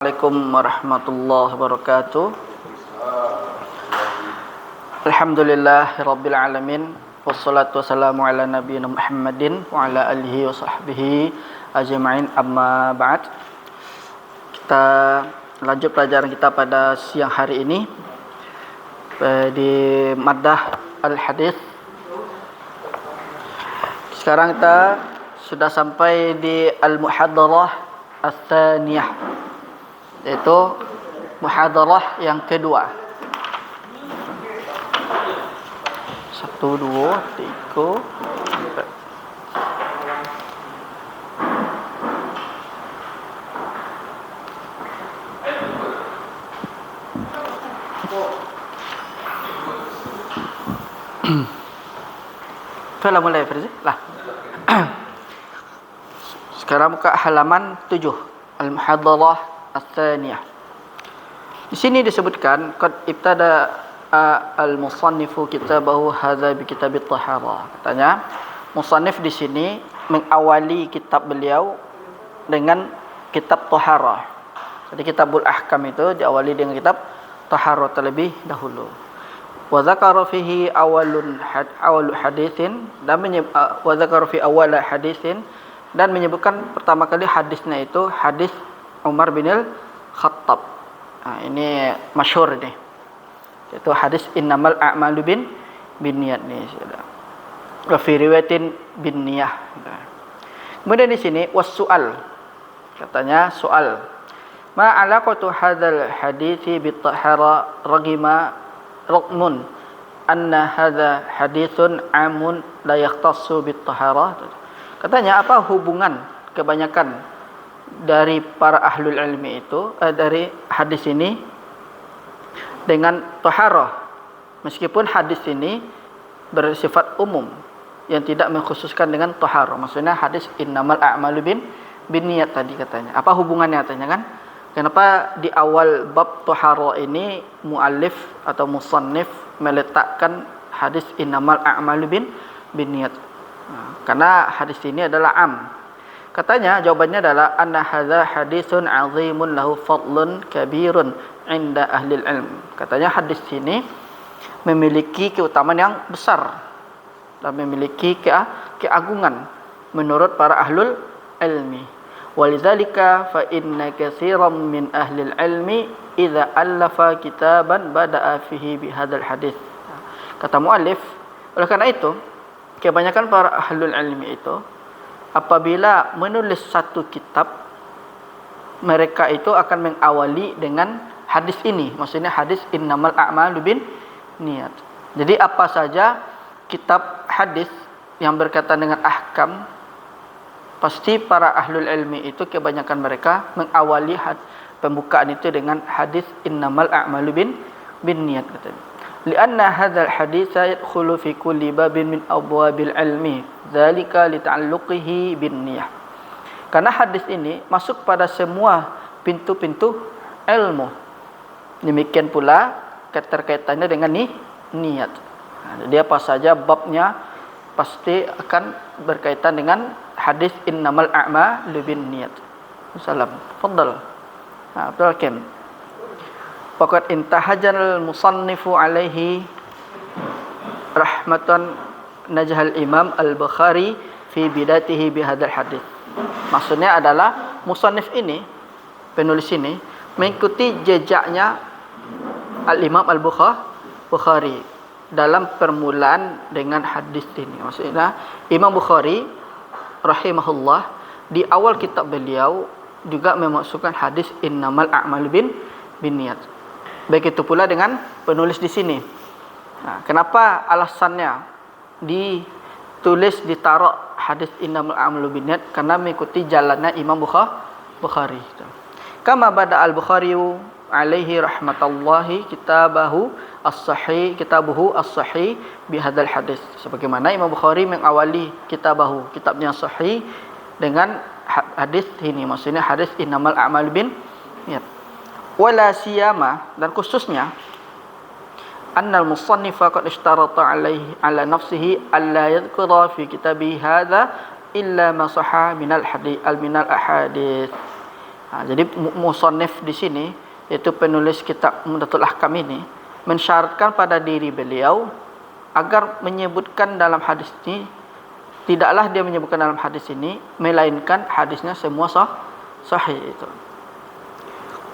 Assalamualaikum warahmatullahi wabarakatuh. Alhamdulillahirabbil alamin wassalatu wassalamu ala nabiyina Muhammadin wa ala alihi wa sahbihi ajma'in, amma ba'd. Kita lanjut pelajaran kita pada siang hari ini di maddah al-hadis. Sekarang kita sudah sampai di al-muhadarah ats-tsaniyah, yaitu muhadarah yang kedua. 1, 2, 3, 4. Telah mulai Firzi? Lah. Sekarang buka halaman 7, al-muhadarah ats-tsaniyah. Di sini disebutkan qad ibtada al-musannifu kitabahu hadza bi kitabit taharah. Katanya musannif di sini mengawali kitab beliau dengan kitab taharah. Jadi kitabul ahkam itu diawali dengan kitab taharah terlebih dahulu. Wa dzakara fihi awal haditsin dan wa dzakara fi awal haditsin dan menyebutkan pertama kali hadisnya itu hadis Umar bin Al-Khattab. Ini masyhur ini. Itu hadis innamal a'malu binniyat ni sudah. Wa fi riwayatin binniyah. Kemudian di sini was-su'al. Katanya soal. Ma 'alaqatu hadzal hadithi bit-tahara ragmun anna hadza haditsun 'amun la yahtassu bit-tahara. Katanya apa hubungan kebanyakan dari para ahlul ilmi itu dari hadis ini dengan taharah, meskipun hadis ini bersifat umum yang tidak mengkhususkan dengan taharah. Maksudnya hadis innamal a'malu binniyat tadi katanya. Apa hubungannya katanya kan? Kenapa di awal bab taharah ini muallif atau musannif meletakkan hadis innamal a'malu binniyat? Karena hadis ini adalah am. Katanya jawabannya adalah anna hadza haditsun 'azimun lahu fadlun kabirun 'inda ahli ilm. Katanya hadis ini memiliki keutamaan yang besar dan memiliki keagungan menurut para ahlul ilmi. Walidzalika fa inna katsiran min ahli ilmi idza allafa kitaban bada'a fihi bi hadzal hadis. Kata muallif, oleh karena itu kebanyakan para ahlul ilmi itu apabila menulis satu kitab, mereka itu akan mengawali dengan hadis ini. Maksudnya hadis innamal a'malu binniyat. Jadi apa saja kitab hadis yang berkaitan dengan ahkam, pasti para ahlul ilmi itu kebanyakan mereka mengawali pembukaan itu dengan hadis innamal a'malu binniyat katanya. Lianna hadzal haditsa yadkhulu fi kulli babin min abwabil ilmi, dzalika lita'alluqihi binniyah. Karena hadis ini masuk pada semua pintu-pintu ilmu. Demikian pula keterkaitannya dengan niat. Jadi apa saja babnya pasti akan berkaitan dengan hadis innamal a'malu binniyat. Salam. Tafadhal. Abdul Hakim. Faqad intahajal musannifu alaihi rahmatan najhal Imam Al-Bukhari fi bidatihi bihadzal hadis. Maksudnya adalah musannif ini, penulis ini mengikuti jejaknya Al-Imam Al-Bukhari dalam permulaan dengan hadis ini. Maksudnya Imam Bukhari rahimahullah di awal kitab beliau juga memasukkan hadis innamal a'malu binniyat. Baik itu pula dengan penulis di sini. Kenapa alasannya ditaruh hadis innamal a'malu binniyat? Karena mengikuti jalannya Imam Bukhari. Kama bada al-Bukhari alaihi rahmatullahi kitabuhu as-sahih bihadzal hadis. Sebagaimana Imam Bukhari mengawali kitabnya sahih dengan hadis ini, maksudnya hadis innamal a'malu binniyat. Wala siyama, dan khususnya annal musannifa qad ishtarata alaihi ala nafsihi alla yadhkura fi kitabihi hadza illa ma sahha minal ahadits. Jadi musannif di sini, yaitu penulis kitab Umdatul Ahkam ini, mensyaratkan pada diri beliau agar menyebutkan dalam hadis ini, tidaklah dia menyebutkan dalam hadis ini melainkan hadisnya semua sahih itu.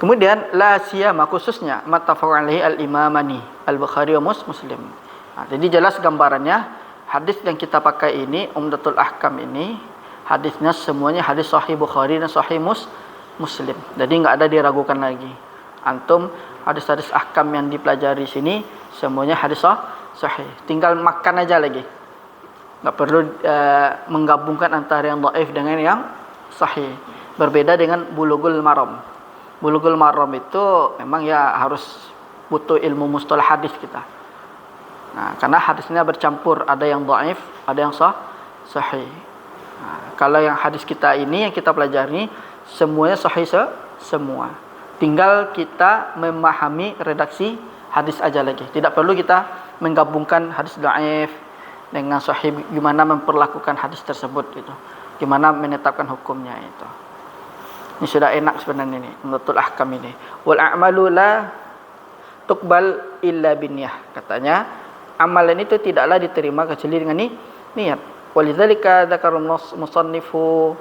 Kemudian la siyama, khususnya mattafaq alaihi al-imamani al-Bukhari wa Muslim. Jadi jelas gambarannya, hadis yang kita pakai ini Umdatul Ahkam ini hadisnya semuanya hadis sahih Bukhari dan sahih Muslim. Jadi enggak ada diragukan lagi. Antum hadis-hadis ahkam yang dipelajari sini semuanya hadis sahih. Tinggal makan aja lagi. Enggak perlu menggabungkan antara yang dhaif dengan yang sahih. Berbeda dengan Bulughul Maram. Bulughul Maram itu memang ya harus butuh ilmu mustalah hadis kita. Nah, karena hadisnya bercampur, ada yang dhaif, ada yang sahih. Nah, kalau yang hadis kita ini yang kita pelajari semuanya sahih semua. Tinggal kita memahami redaksi hadis aja lagi. Tidak perlu kita menggabungkan hadis dhaif dengan sahih, gimana memperlakukan hadis tersebut itu. Gimana menetapkan hukumnya itu. Ini sudah enak sebenarnya ini, Umdatul Ahkam ini. Wal a'malu la tuqbal illa binniyah. Katanya, amalan itu tidaklah diterima kecuali dengan niat. Walidzalika dzakara musannifu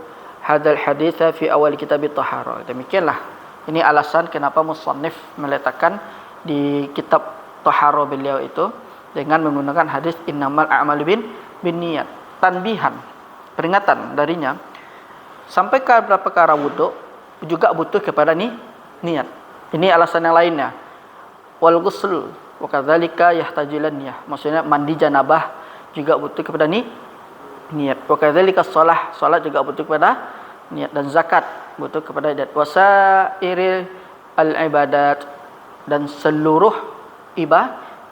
hadzal haditsa fi awal kitab at-taharah. Demikianlah ini alasan kenapa musannif meletakkan di kitab taharah beliau itu dengan menggunakan hadis innamal a'malu binniyat. Tanbihan, peringatan darinya sampai ke perkara wudu juga butuh kepada niat. Ini alasan yang lainnya. Wal ghusl wa kadzalika yahtajilan niyah. Maksudnya mandi janabah juga butuh kepada niat. Wa kadzalika salat juga butuh kepada niat, dan zakat butuh kepada niat. Wasairil al-ibadat, dan seluruh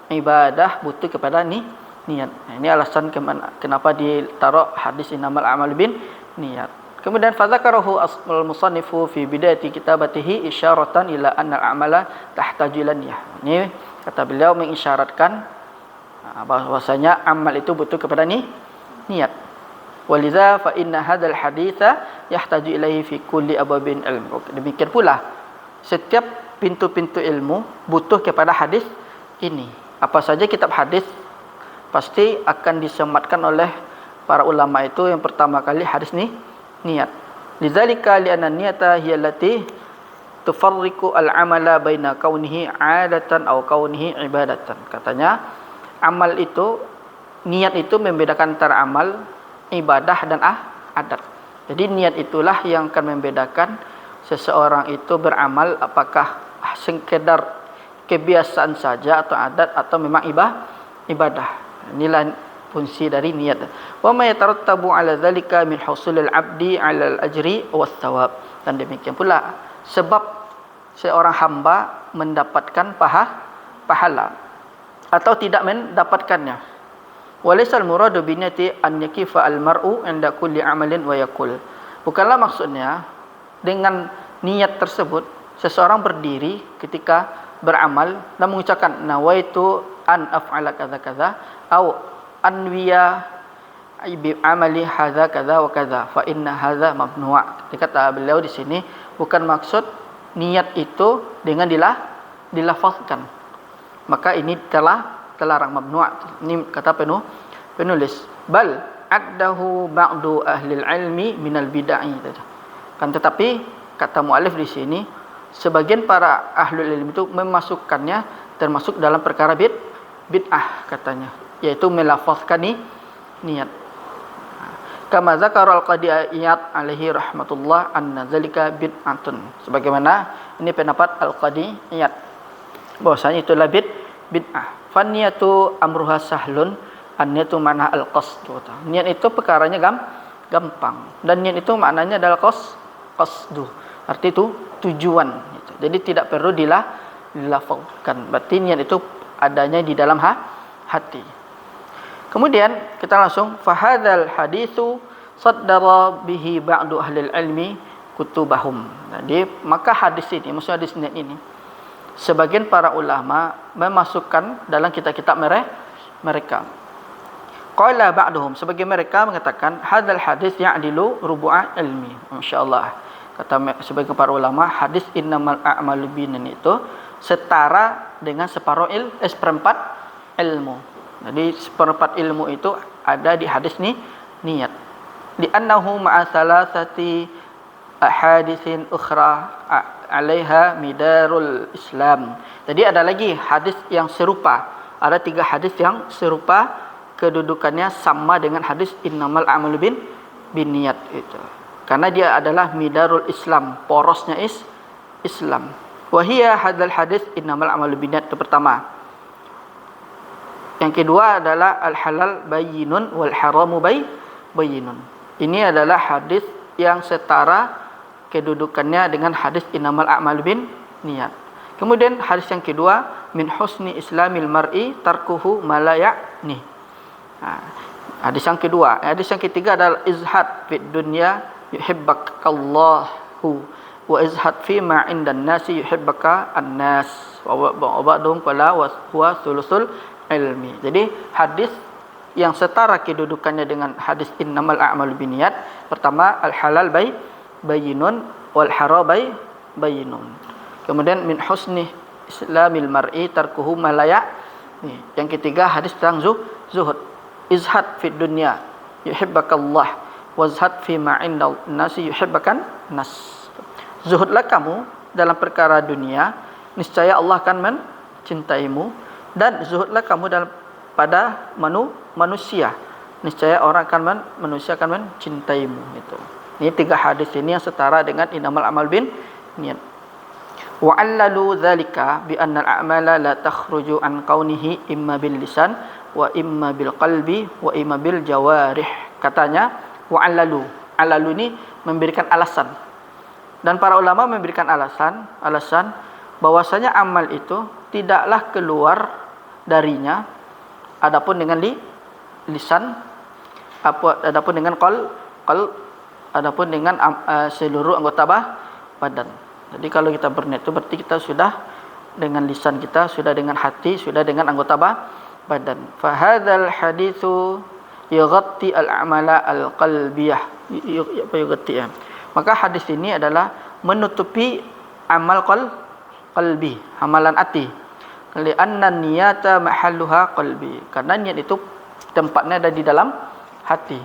ibadah butuh kepada niat. Ini alasan kenapa ditaruh hadis innamal a'malu binniyat. Kemudian fadzakarahu al-musannifu fi bidayati kitabatihi isyaratan ila anna al-a'mala tahtaju ila niyah. Ini kata beliau mengisyaratkan bahwasanya amal itu butuh kepada niat. Waliza fa inna hadzal haditsa yahtaju ilaihi fi kulli abwabin ilm. Demikian pula setiap pintu-pintu ilmu butuh kepada hadis ini. Apa saja kitab hadis pasti akan disematkan oleh para ulama itu yang pertama kali hadis niat. Lidzalika li'anna niyata hiya allati tufarriqu al-amala baina kaunihi 'adatan aw kaunihi ibadatan. Katanya amal itu, niat itu membedakan antara amal, ibadah dan adat. Jadi niat itulah yang akan membedakan seseorang itu beramal apakah sekedar kebiasaan saja atau adat atau memang ibadah. Inilah fungsi dari niat. Wa ma yatarattabu 'ala dzalika min husulil 'abdi 'ala al-ajri was thawab. Dan demikian pula sebab seorang hamba mendapatkan pahala atau tidak mendapatkannya. Walaisal muradu bi niyyati an yakifa al-mar'u 'inda kulli 'amalin wa yaqul. Bukanlah maksudnya dengan niat tersebut seseorang berdiri ketika beramal dan mengucapkan nawaitu an af'ala kadza kadza au anwiya bi amali hadza kadza wa kadza fa inna hadza mamnu'. Kata beliau di sini bukan maksud niat itu dengan dilafazkan, maka ini terlarang, mamnu'. Ini kata penulis bal addahu ba'du ahli ilmi minal bid'ah. Kan tetapi kata muallif di sini sebagian para ahli ilmu itu memasukkannya termasuk dalam perkara bid'ah katanya, yaitu melafazkan niat. Kama zakara al-Qadi Iyad alaihi rahmatullah anna zalika bid'atun. Sebagaimana ini pendapat al-Qadi Iyad bahwasanya itulah bid'ah. Faniyatu amruha sahlun, an-niyatu mana al-qasd. Niat itu perkaranya gampang, dan niat itu maknanya adalah qasdu. Arti itu tujuan gitu. Jadi tidak perlu dilafazkan. Berarti niat itu adanya di dalam hati. Kemudian kita langsung fahadzal haditsu saddara bihi ba'du ahli ilmi kutubahum. Jadi maka hadis ini, maksud hadis niat ini, sebagian para ulama memasukkan dalam kitab-kitab mereka. Qala ba'duhum, sebagian mereka mengatakan hadzal hadis ya'dilu rubu'a ilmi. Masyaallah. kata sebagian para ulama, hadis innamal a'malu binniyat itu setara dengan seperempat ilmu. Jadi seperempat ilmu itu ada di hadis ni niat. Li'annahu ma'a thalathati ahaditsin ukhra 'alaiha midarul Islam. Jadi ada lagi hadis yang serupa. Ada 3 hadis yang serupa, kedudukannya sama dengan hadis innamal a'malu binniyat itu. Karena dia adalah midarul Islam, porosnya Islam. Wa hiya hadzal hadis innamal a'malu binniyat, itu pertama. Yang kedua adalah al-halal bayyinun wal haramu bayyinun. Ini adalah hadis yang setara kedudukannya dengan hadis innamal a'malu binniyat. Kemudian hadis yang kedua, min husni islamil mar'i tarkuhu ma la ya'ni. Hadis yang kedua. Hadis yang ketiga adalah izhad fid dunya yuhibbakallahu wa izhad fi ma 'indan nasi yuhibbaka an-nas. Wa ba'dhum qala wa huwa thulusul ilmi. Jadi hadis yang setara kedudukannya dengan hadis innamal a'malu binniyat, pertama al halal bayyinun wal haram bayyinun. Kemudian min husni islamil mar'i tarkuhu ma la ya'ni. Yang ketiga hadis tentang zuhud. Izhad fid dunya yuhibbakallah wazhad fi ma 'inda nasi yuhibbakan nas. Zuhudlah kamu dalam perkara dunia, niscaya Allah akan mencintaimu, dan zuhudlah kamu dalam pada manusia, niscaya manusia akan mencintaimu. Itu. Ini 3 hadis ini yang setara dengan innamal a'mal binniyat. Wa 'allalu dzalika bi anna al-a'mala la takhruju an kaunihi imma bil lisan wa imma bil qalbi wa imma bil jawarih. Katanya wa 'allalu. 'Allalu ini memberikan alasan. Dan para ulama memberikan alasan bahwasanya amal itu tidaklah keluar darinya adapun dengan lisan, adapun dengan qalb, adapun dengan seluruh anggota badan. Jadi kalau kita berniat itu berarti kita sudah dengan lisan kita, sudah dengan hati, sudah dengan anggota badan. Fa hadzal haditsu yughatti al-a'mala al-qalbiyah. Yughatti. Maka hadis ini adalah menutupi amal qalbi, amalan hati. Li'anna niyata mahalluha qalbi. Karena niat itu tempatnya ada di dalam hati.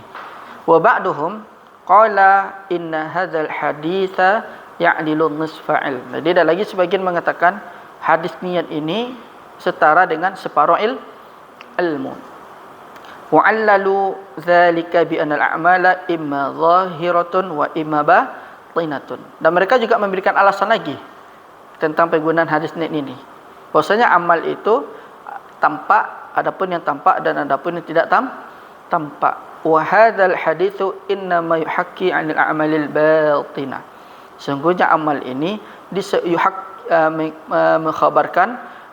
Wa ba'duhum qala inna hadzal haditsa ya'dilu nisfa ilm. Jadi ada lagi sebagian mengatakan hadis niat ini setara dengan separuh ilmu. Wa 'allalu dzalika bi anna al-a'mala imma zahiratun wa imma batinatun. Dan mereka juga memberikan alasan lagi tentang penggunaan hadis niat ini. Bahwasanya amal itu tampak, adapun yang tampak dan adapun yang tidak tampak. Wa hadzal haditsu innama yuhakki 'anil a'malil batinah. Sungguhnya amal ini mengkhabarkan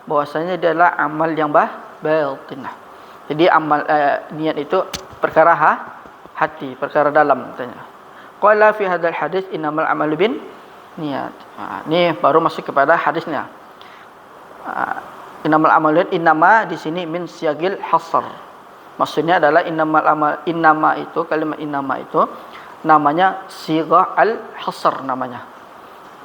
bahwasanya dia adalah amal yang batinah. Jadi amal niat itu perkara hati, perkara dalam katanya. Qala fi hadzal hadits innamal a'malu binniyat. Ini baru masuk kepada hadisnya. Innamal a'malu innama di sini min siyagil hasr. Maksudnya adalah innamal amal, innama itu kalimat innama itu namanya sighah al-hasr namanya.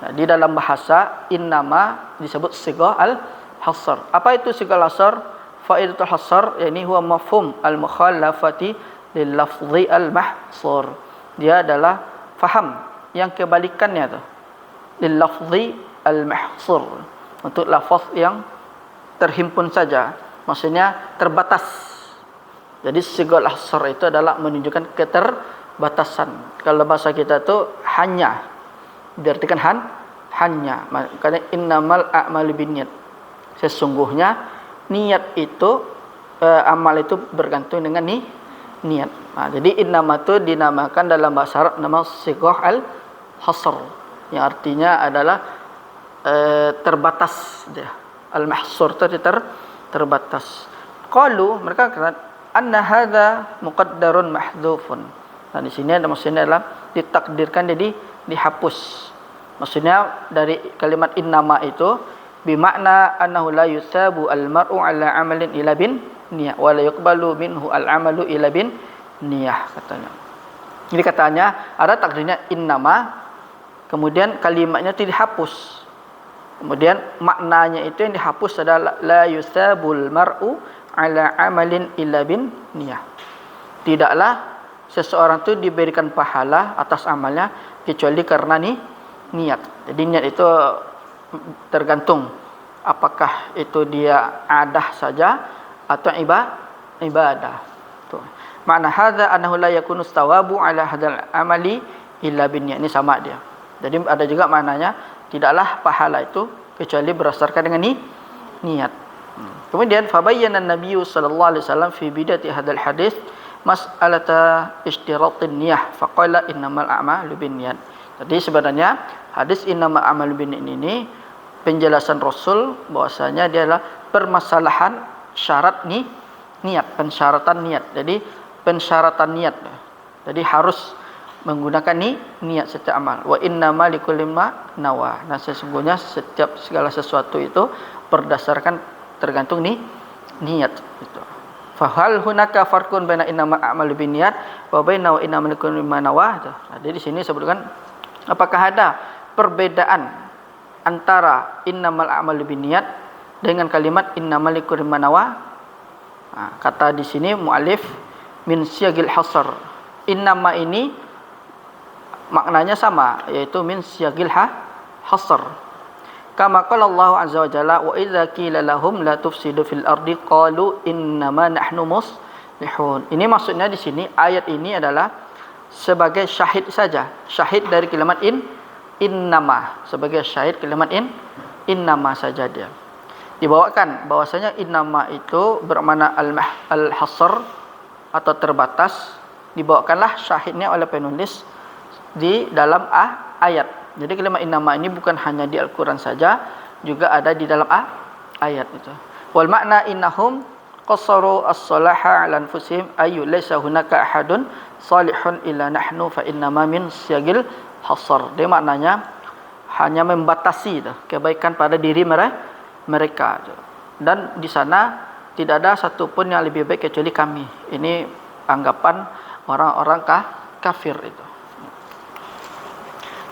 Nah, di dalam bahasa innama disebut sighah al-hasr. Apa itu sighah al-hasr? Faidatul hasr yakni huwa mafhum al-mukhalafati lil lafzi al-mahsur. Dia adalah faham yang kebalikannya tu. Lil lafzi al-mahsur. Untuk lafaz yang terhimpun saja, maksudnya terbatas. Jadi sighah al-hasr itu adalah menunjukkan keterbatasan. Kalau bahasa kita tu hanya, diartikan hanya. Makanya innamal a'malu binniyat. Sesungguhnya niat itu amal itu bergantung dengan niat. Nah, jadi innama itu dinamakan dalam bahasa Arab nama sighah al-hasr, yang artinya adalah terbatas dia. Al-mahsur itu terbatas. Qalu, mereka kata anna hadza muqaddarun mahdhufun. Nah, di sini ada maksudnya adalah ditakdirkan jadi dihapus. Maksudnya dari kalimat innama itu bimakna annahu la yusabu al-mar'u ala amalin ila bin niyah wa la yuqbalu minhu al-amalu ila bin niyah katanya. Jadi katanya ada takdirnya innama, kemudian kalimatnya itu dihapus. Kemudian maknanya itu yang dihapus adalah la yusabul mar'u ala amalin illa bin niyah. Tidaklah seseorang itu diberikan pahala atas amalnya kecuali karena niat. Jadi niat itu tergantung apakah itu dia adah saja atau ibadah. Tu. Makna hadza annahu la yakunu thawabu ala hadzal amali illa bin niyah. Ini sama dia. Jadi ada juga maknanya tidaklah pahala itu kecuali berdasarkan dengan niat. Kemudian fabayyana an-nabiy sallallahu alaihi wasallam fi bidati hadzal hadis mas'alata ishtiratin niyah faqala innamal a'malu binniyat. Jadi sebenarnya hadis innamal a'malu binniyat ini penjelasan Rasul bahwasanya dia adalah permasalahan syarat niat, pensyaratan niat. Jadi pensyaratan niat. Jadi harus menggunakan niat setiap amal. Wa innamal likulli ma nawa. Nah, sesungguhnya setiap segala sesuatu itu berdasarkan tergantung niat itu. Fa hal hunaka farqun baina innamal a'malu binniyat wa baina wa innamal likulli ma nawa. Jadi di sini sebutkan apakah ada perbedaan antara innamal a'malu binniyat dengan kalimat innamal likulli ma nawa? Nah, kata di sini muallif min siyagil hasr. Innama ini maknanya sama, yaitu min siyagil hasr. Kama qala Allah azza wa jalla wa idza qila lahum la tufsidu fil ardi qalu innama nahnu muslihun. Ini maksudnya di sini ayat ini adalah sebagai syahid saja, syahid dari kalimat innama, sebagai syahid kalimat innama saja dia. Dibawakan bahwasanya innama itu bermakna al-hasr atau terbatas, dibawakanlah syahidnya oleh penulis di dalam ayat. Jadi kalimat innama ini bukan hanya di Al-Quran saja, juga ada di dalam ayat itu. Wal makna innahum qassaru as-salaha 'ala anfusihim ayu laysa hunaka ahadun salihun illa nahnu fa innama min syagil hasr. Dia maknanya hanya membatasi kebaikan pada diri mereka. Dan di sana tidak ada satupun yang lebih baik kecuali kami. Ini anggapan orang-orang kafir itu.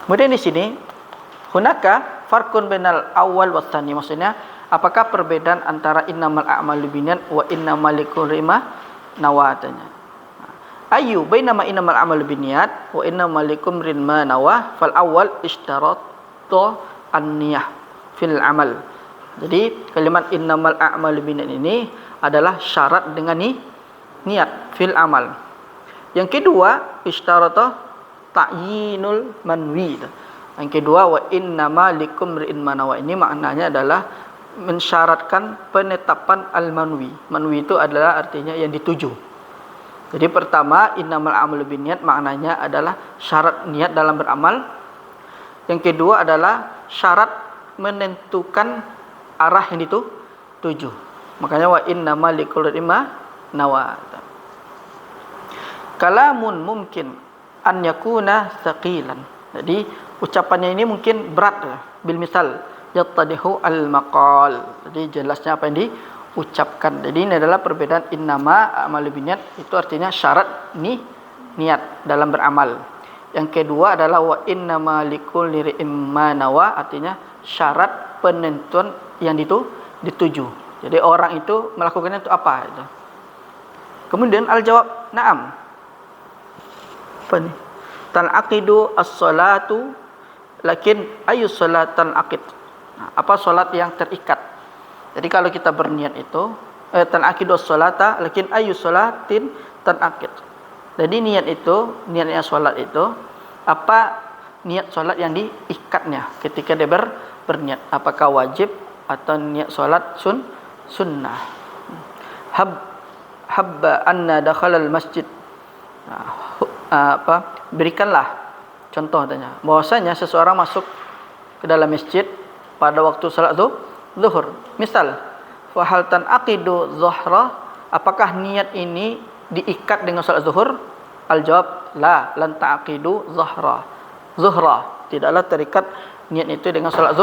Kemudian di sini hunaka farqun bainal awal wa tsani, maksudnya apakah perbedaan antara innamal a'malu binniyat wa innamal likulli ma nawatanya. Ayu bainama innamal a'malu binniyat wa innamal likulli ma nawa fal awal ishtaratu an-niyah fil amal. Jadi kalimat innamal a'malu binniyat ini adalah syarat dengan niat fil amal. Yang kedua ishtaratu ta'yinul manwi. Yang kedua wa innama likum ri'in manawa, ini maknanya adalah mensyaratkan penetapan al-manwi. Manwi itu adalah artinya yang dituju. Jadi pertama innamal a'malu binniyat maknanya adalah syarat niat dalam beramal. Yang kedua adalah syarat menentukan arah yang dituju. Makanya wa innama likulli ma nawa. Kalamun mungkin an yakuna thaqilan. Jadi ucapannya ini mungkin berat bil misal yattadihu al maqal. Jadi jelasnya apa yang diucapkan. Jadi ini adalah perbedaan innama a'malu binniyat, itu artinya syarat niat dalam beramal. Yang kedua adalah wa innama likulli ri'in ma nawa, artinya syarat penentuan yang dituju. Jadi orang itu melakukannya itu apa itu. Kemudian al jawab na'am. Apa nih? Tal'aqidu as-salatu lakin ayu salatan aqid. Apa salat yang terikat? Jadi kalau kita berniat itu tal'aqidu as-salata lakin ayu salatin tanaqid. Jadi niat itu, niatnya salat itu apa niat salat yang diikatnya ketika dia berniat? Apakah wajib atau niat salat sunnah? Habba anna dakhala al-masjid. Berikanlah contoh tanya bahwasanya seseorang masuk ke dalam masjid pada waktu salat zuhur. Misal fa hal tanaqidu zuhra, apakah niat ini diikat dengan salat zuhur? Al jawab la lan taqidu zuhra, tidaklah terikat niat itu dengan salat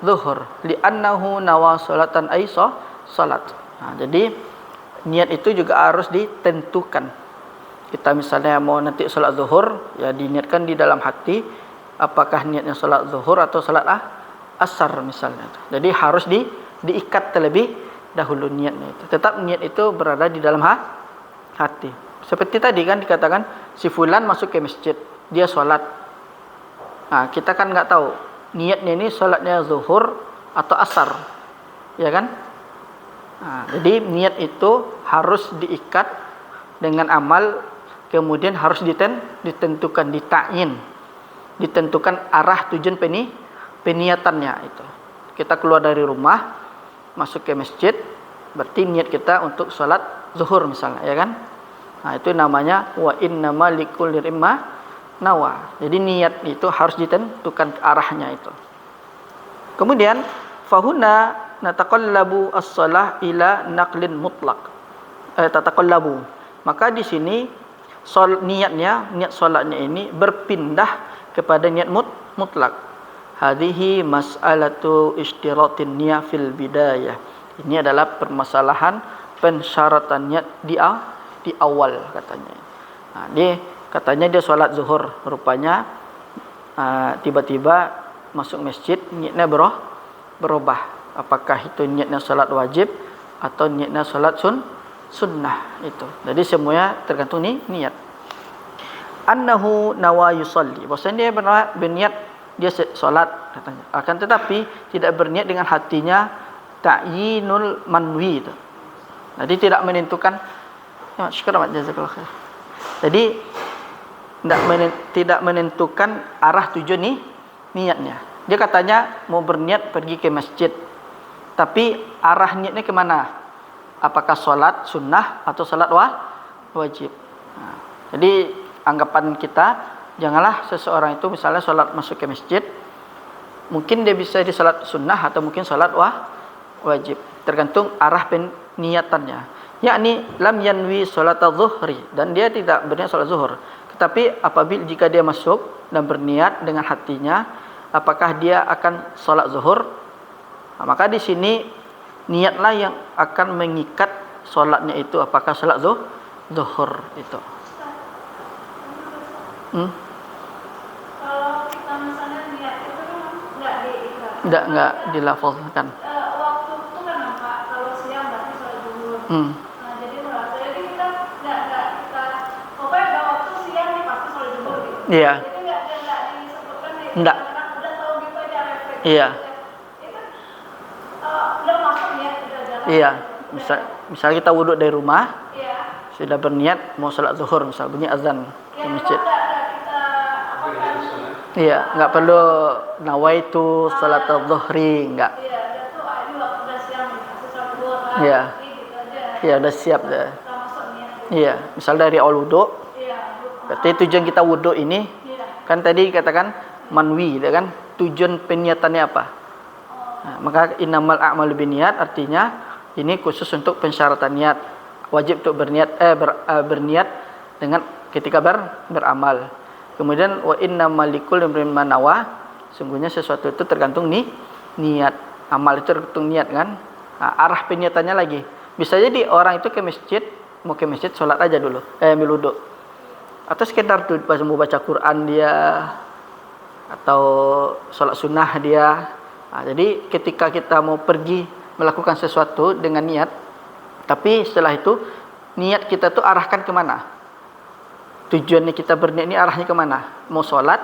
zuhur li'annahu nawa salatan aisa salat. Jadi niat itu juga harus ditentukan. Kita misalnya mau nanti salat zuhur, ya diniatkan di dalam hati apakah niatnya salat zuhur atau salat asar misalnya. Jadi harus diikat terlebih dahulu niatnya itu. Tetap niat itu berada di dalam hati. Seperti tadi kan dikatakan si fulan masuk ke masjid, dia salat. Nah, kita kan enggak tahu niatnya ini salatnya zuhur atau asar. Ya kan? Nah, jadi niat itu harus diikat dengan amal, kemudian harus ditentukan, ditentukan arah tujuan peniatannya itu. Kita keluar dari rumah, masuk ke masjid, berarti niat kita untuk salat zuhur misalnya, ya kan? Nah, itu namanya wa innama likulli imma nawa. Jadi niat itu harus ditentukan arahnya itu. Kemudian fahuna nataqallabu as-shalah ila naqlin mutlaq. Tataqallabu. Maka di sini niat salatnya ini berpindah kepada niat mutlak. Hadhihi mas'alatu ishtiratin niyah fil bidayah. Ini adalah permasalahan pensyaratan niat di awal katanya. Nah, katanya dia salat zuhur, rupanya tiba-tiba masuk masjid niatnya berubah. Apakah itu niatnya salat wajib atau niatnya salat sunnah itu. Jadi semuanya tergantung niat. Annahu nawa yusalli. Maksudnya dia berniat dia salat katanya. Akan tetapi tidak berniat dengan hatinya ta'yinul manwi itu. Jadi tidak menentukan syukur jazakallahu khair. Jadi tidak menentukan arah tujuan niatnya. Dia katanya mau berniat pergi ke masjid. Tapi arah niatnya kemana? Apakah salat sunnah atau salat wajib? Nah, jadi anggapan kita, janganlah seseorang itu misalnya salat masuk ke masjid, mungkin dia bisa di salat sunnah atau mungkin salat wajib. Tergantung arah niatannya. Yakni lam yanwi salat zuhri, dan dia tidak berniat salat zuhur. Tetapi apabila jika dia masuk dan berniat dengan hatinya, apakah dia akan salat zuhur? Nah, maka di sini niatlah yang akan mengikat salatnya itu, apakah salat zuhur itu. Kalau kita misalnya niat itu kan enggak dilafazkan. Waktu itu kan nampak kalau siang berarti salat zuhur. Nah, jadi kita kita pokoknya ada waktu siang nih pasti salat zuhur gitu. Iya. Jadi enggak disebutkan nih. Enggak. Udah tahu gitu aja refleks. Iya. Itu udah masuk niat udah jalan. Iya. Misal kita wudhu dari rumah. Iya. Sudah berniat mau salat zuhur, misal bunyi azan di masjid. Iya, enggak perlu nawaitu salat zuhri, enggak. Iya, dia tuh ini waktu udah siang nih, pasti salat zuhur kan. Iya. Gitu aja. Iya, udah siap dah. Kita masuk niat. Iya, misal dari awal wudu. Iya. Berarti tujuan kita wudu ini kan tadi katakan manwi, kan? Tujuan peniatannya apa? Nah, maka innamal a'malu binniyat artinya ini khusus untuk pensyaratan niat. Wajib untuk berniat dengan ketika beramal. Kemudian wa innamal likulli imrin ma nawa, sungguhnya sesuatu itu tergantung niat. Amal itu tergantung niat kan. Nah, arah peniatannya lagi. Bisa jadi orang itu ke masjid, mau ke masjid salat aja dulu, ambil wudu. Atau sekedar tuh pas mau baca Quran dia atau salat sunnah dia. Nah, jadi ketika kita mau pergi melakukan sesuatu dengan niat, tapi setelah itu niat kita tuh arahkan kemana? Tujuannya kita berniat ini arahnya kemana? Mau sholat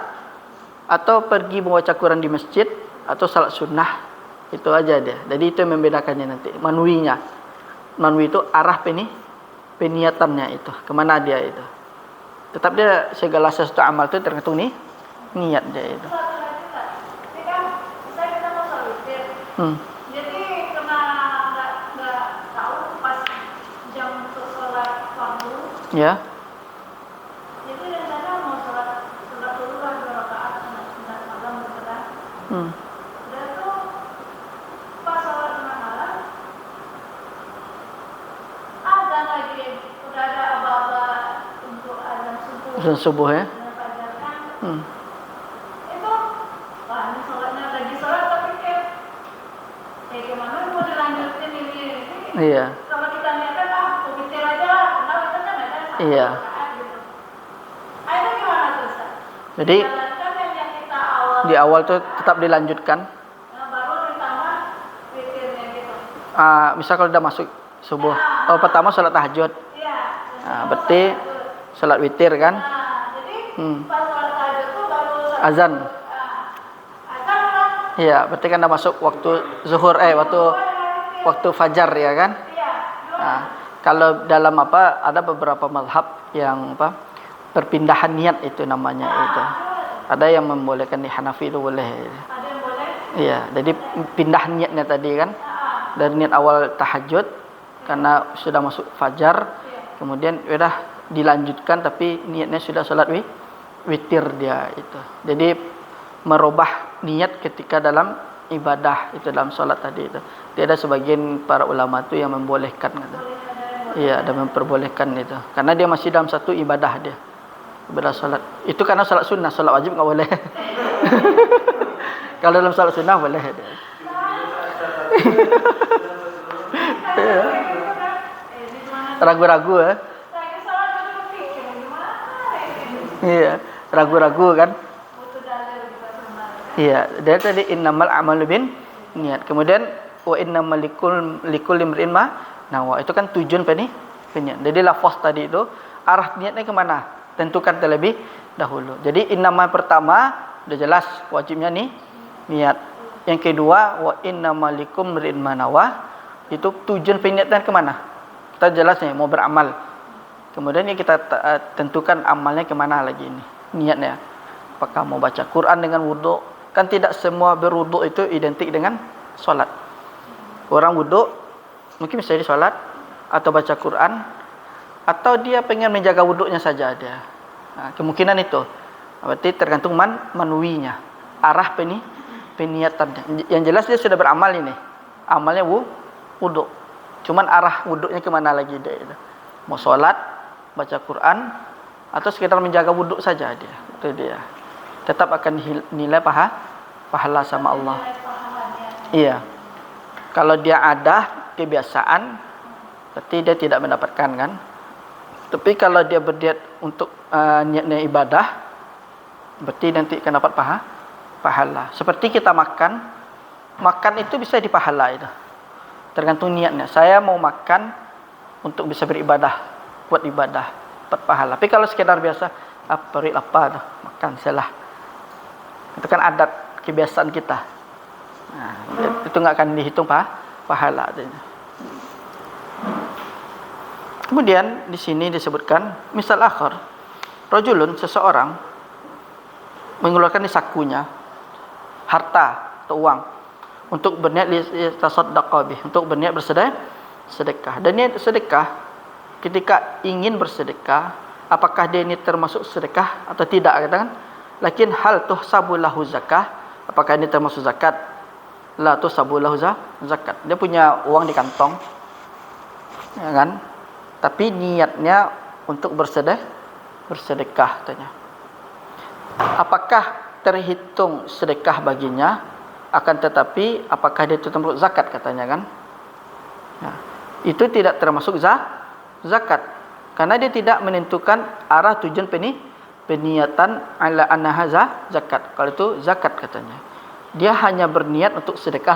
atau pergi membaca Quran di masjid atau salat sunnah? Itu aja dia. Jadi itu yang membedakannya nanti. Manwinya. Manwi itu arah peniatannya itu. Kemana dia itu. Tetap dia segala sesuatu amal itu tergantung niat dia itu. Ini kan misalnya kita mau sholat witir. Jadi karena nggak tahu pas jam untuk sholat fardu. Ya. Jadi rencana mau sholat dulu lah 2 rakaat sunat malam gitu kan. Dan tuh pas sholat sunat malam azan lagi, udah ada aba-aba untuk azan subuh. Azan subuh ya. Itu ini sholatnya lagi sholat tapi kayak gimana mau dilanjutin ini. Iya. Kalau kita niatkan mau witir aja lah, karena witir kan ada Iya. Itu gimana tuh Ustaz? Jadi Jalankan yang kita Di awal tuh tetap dilanjutkan. Baru ditambah witirnya gitu. Misal kalau udah masuk subuh, pertama sholat tahajud. Iya. Berarti sholat witir kan? Jadi pas sholat tahajud tuh baru sholat Azan. azan kan? Iya, berarti kan udah masuk waktu zuhur, waktu fajar ya kan? Iya. Kalau dalam ada beberapa mazhab yang perpindahan niat itu namanya itu. Ada yang membolehkan, di Hanafi itu boleh. Ada yang boleh? Iya, jadi pindah niatnya tadi kan. Dari niat awal tahajud karena sudah masuk fajar, kemudian udah dilanjutkan tapi niatnya sudah sholat witir dia itu. Jadi merubah niat ketika dalam ibadah itu, dalam sholat tadi itu. Dia ada sebagian para ulama itu yang membolehkan gitu. Iya, dan memperbolehkan itu. Karena dia masih dalam satu ibadah dia. Ibadah sholat. Itu karena sholat sunnah, sholat wajib nggak boleh. Kalau dalam sholat sunnah boleh dia. Ragu-ragu ya. Iya, ragu-ragu kan. Iya, dia tadi innamal a'malu bin niat. Kemudian wa innamal likulli imrin ma nawa. Itu kan tujuan niat. Jadi lafaz tadi itu arah niatnya kemana? Tentukan terlebih dahulu. Jadi innamal pertama udah jelas wajibnya niat. Yang kedua wa innamal likum imrin ma nawa. Itu tujuan peniatan kemana? Kita jelas nih mau beramal. Kemudian ini kita tentukan amalnya kemana lagi ini, niatnya. Apakah mau baca Quran dengan wudu? Kan tidak semua berwudu itu identik dengan sholat. Orang wudu mungkin bisa jadi sholat atau baca Quran, atau dia pengen menjaga wudunya saja dia. Kemungkinan itu. Berarti tergantung manuwinya, arah peniatannya. Yang jelas dia sudah beramal ini. Amalnya wudu. Cuman arah wudunya kemana lagi dia itu. Mau sholat, baca Quran, atau sekedar menjaga wudu saja dia. Itu dia. Tetap akan nilai pahala sama Allah. Iya. Kalau dia ada kebiasaan, berarti dia tidak mendapatkan kan. Tapi kalau dia berniat untuk niatnya ibadah, berarti nanti akan dapat pahala. Seperti kita makan itu bisa dipahala itu. Tergantung niatnya. Saya mau makan untuk bisa beribadah, buat ibadah, dapat pahala. Tapi kalau sekedar biasa, perut lapar, makan salah. Itu kan adat kebiasaan kita. Itu nggak akan dihitung pahala. Kemudian di sini disebutkan misal akhir, rajulun seseorang mengeluarkan di sakunya harta atau uang untuk berniat tasaddaqah bih, untuk berniat bersedekah. Dan niat sedekah ketika ingin bersedekah, apakah dia ini termasuk sedekah atau tidak katakan? Lakin hal tuhsabu lahu zakah, apakah ini termasuk zakat? La tuhsabu lahu zakat. Dia punya uang di kantong, ya kan? Tapi niatnya untuk bersedekah katanya. Apakah terhitung sedekah baginya? Akan tetapi apakah dia termasuk zakat katanya kan? Nah, itu tidak termasuk zakat karena dia tidak menentukan arah tujuan peniatan ala annaha zakat. Kalau itu zakat katanya. Dia hanya berniat untuk sedekah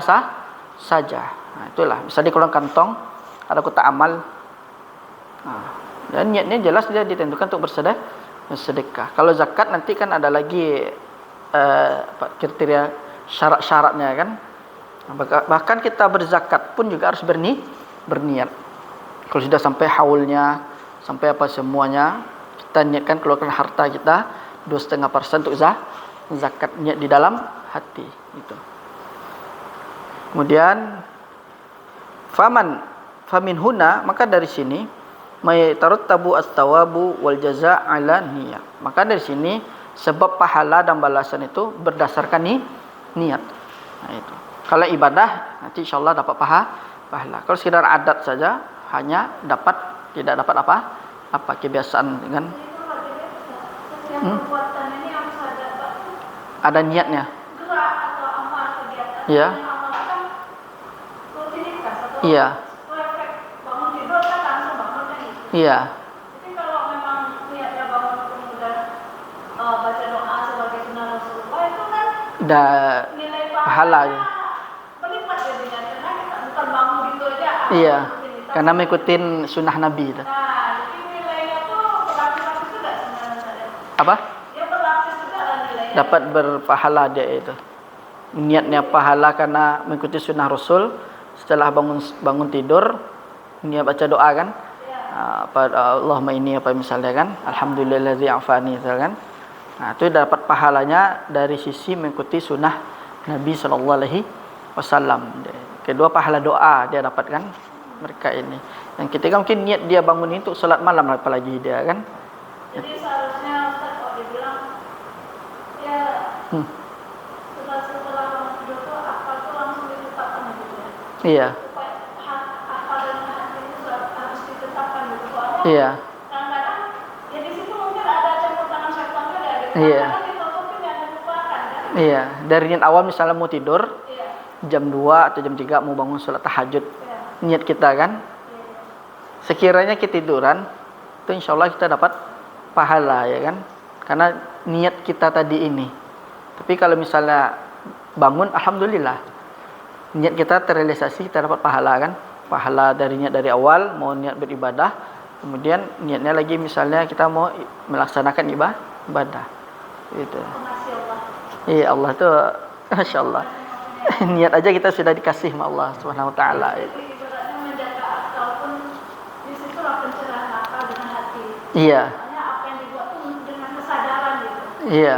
saja. Nah, itulah. Misalnya kalau kantong ada kotak amal. Dan niatnya jelas dia ditentukan untuk bersedekah. Kalau zakat nanti kan ada lagi kriteria syarat-syaratnya kan. Bahkan kita berzakat pun juga harus berniat. Kalau sudah sampai haulnya, sampai apa semuanya, kita niatkan keluarkan harta kita 2,5% untuk zakat, niat di dalam hati itu. Kemudian famin huna, maka dari sini maytarattabu at-tawabu wal jazaa' ala niyah. Maka dari sini sebab pahala dan balasan itu berdasarkan niat. Nah itu. Kalau ibadah nanti insyaallah dapat pahala. Kalau sekedar adat saja hanya tidak dapat apa kebiasaan dengan ada niatnya. Ya. Iya. Iya. Jadi kalau memang niatnya bangun kemudian baca doa sebagai sunnah Rasulullah itu kan ada nilai pahalanya. berlipat jadinya karena kita bukan bangun gitu aja. Iya, Rutinitas. karena mengikutin sunnah Nabi itu. Nah, jadi nilainya tuh berlapis-lapis juga sebenarnya saya. Apa? Dia berlapis juga lah nilainya. Dapat berpahala dia itu. Niatnya pahala karena mengikuti sunnah Rasul. Setelah bangun tidur, niat baca doa kan. Allahumma inni apa misalnya kan, alhamdulillazi afani kan. Nah, itu dapat pahalanya dari sisi mengikuti sunnah Nabi SAW. Kedua pahala doa dia dapatkan mereka ini. Yang ketiga mungkin niat dia bangun itu salat malam apalagi dia kan. Jadi seharusnya Ustaz kalau dia bilang ya setelah bangun tidur tuh apa tuh langsung ditetapkan gitu ya. Iya. Apa dan hati itu harus ditetapkan gitu. Soalnya Iya. kadang-kadang ya di situ mungkin ada campur tangan syaitan juga gitu. Iya. Kadang ditutupin dan dilupakan kan. Iya, dari niat awal misalnya mau tidur Iya. jam 2 atau jam 3 mau bangun sholat tahajud. Iya. Niat kita kan. Sekiranya kita tiduran, itu insya Allah kita dapat pahala ya kan. Karena niat kita tadi ini. Tapi kalau misalnya bangun, alhamdulillah. Niat kita terrealisasi, kita dapat pahala kan. Pahala dari niat dari awal, mau niat beribadah. Kemudian niatnya lagi misalnya kita mau melaksanakan ibadah. Itu. Pengasih Allah. Iya Allah tuh, Masya Allah. Niat aja kita sudah dikasih sama Allah Subhanahu Wa Taala. Jadi ibaratnya menjaga akal pun di situlah pencerahan akal dengan hati. Iya, Soalnya apa yang dibuat tuh dengan kesadaran gitu. iya.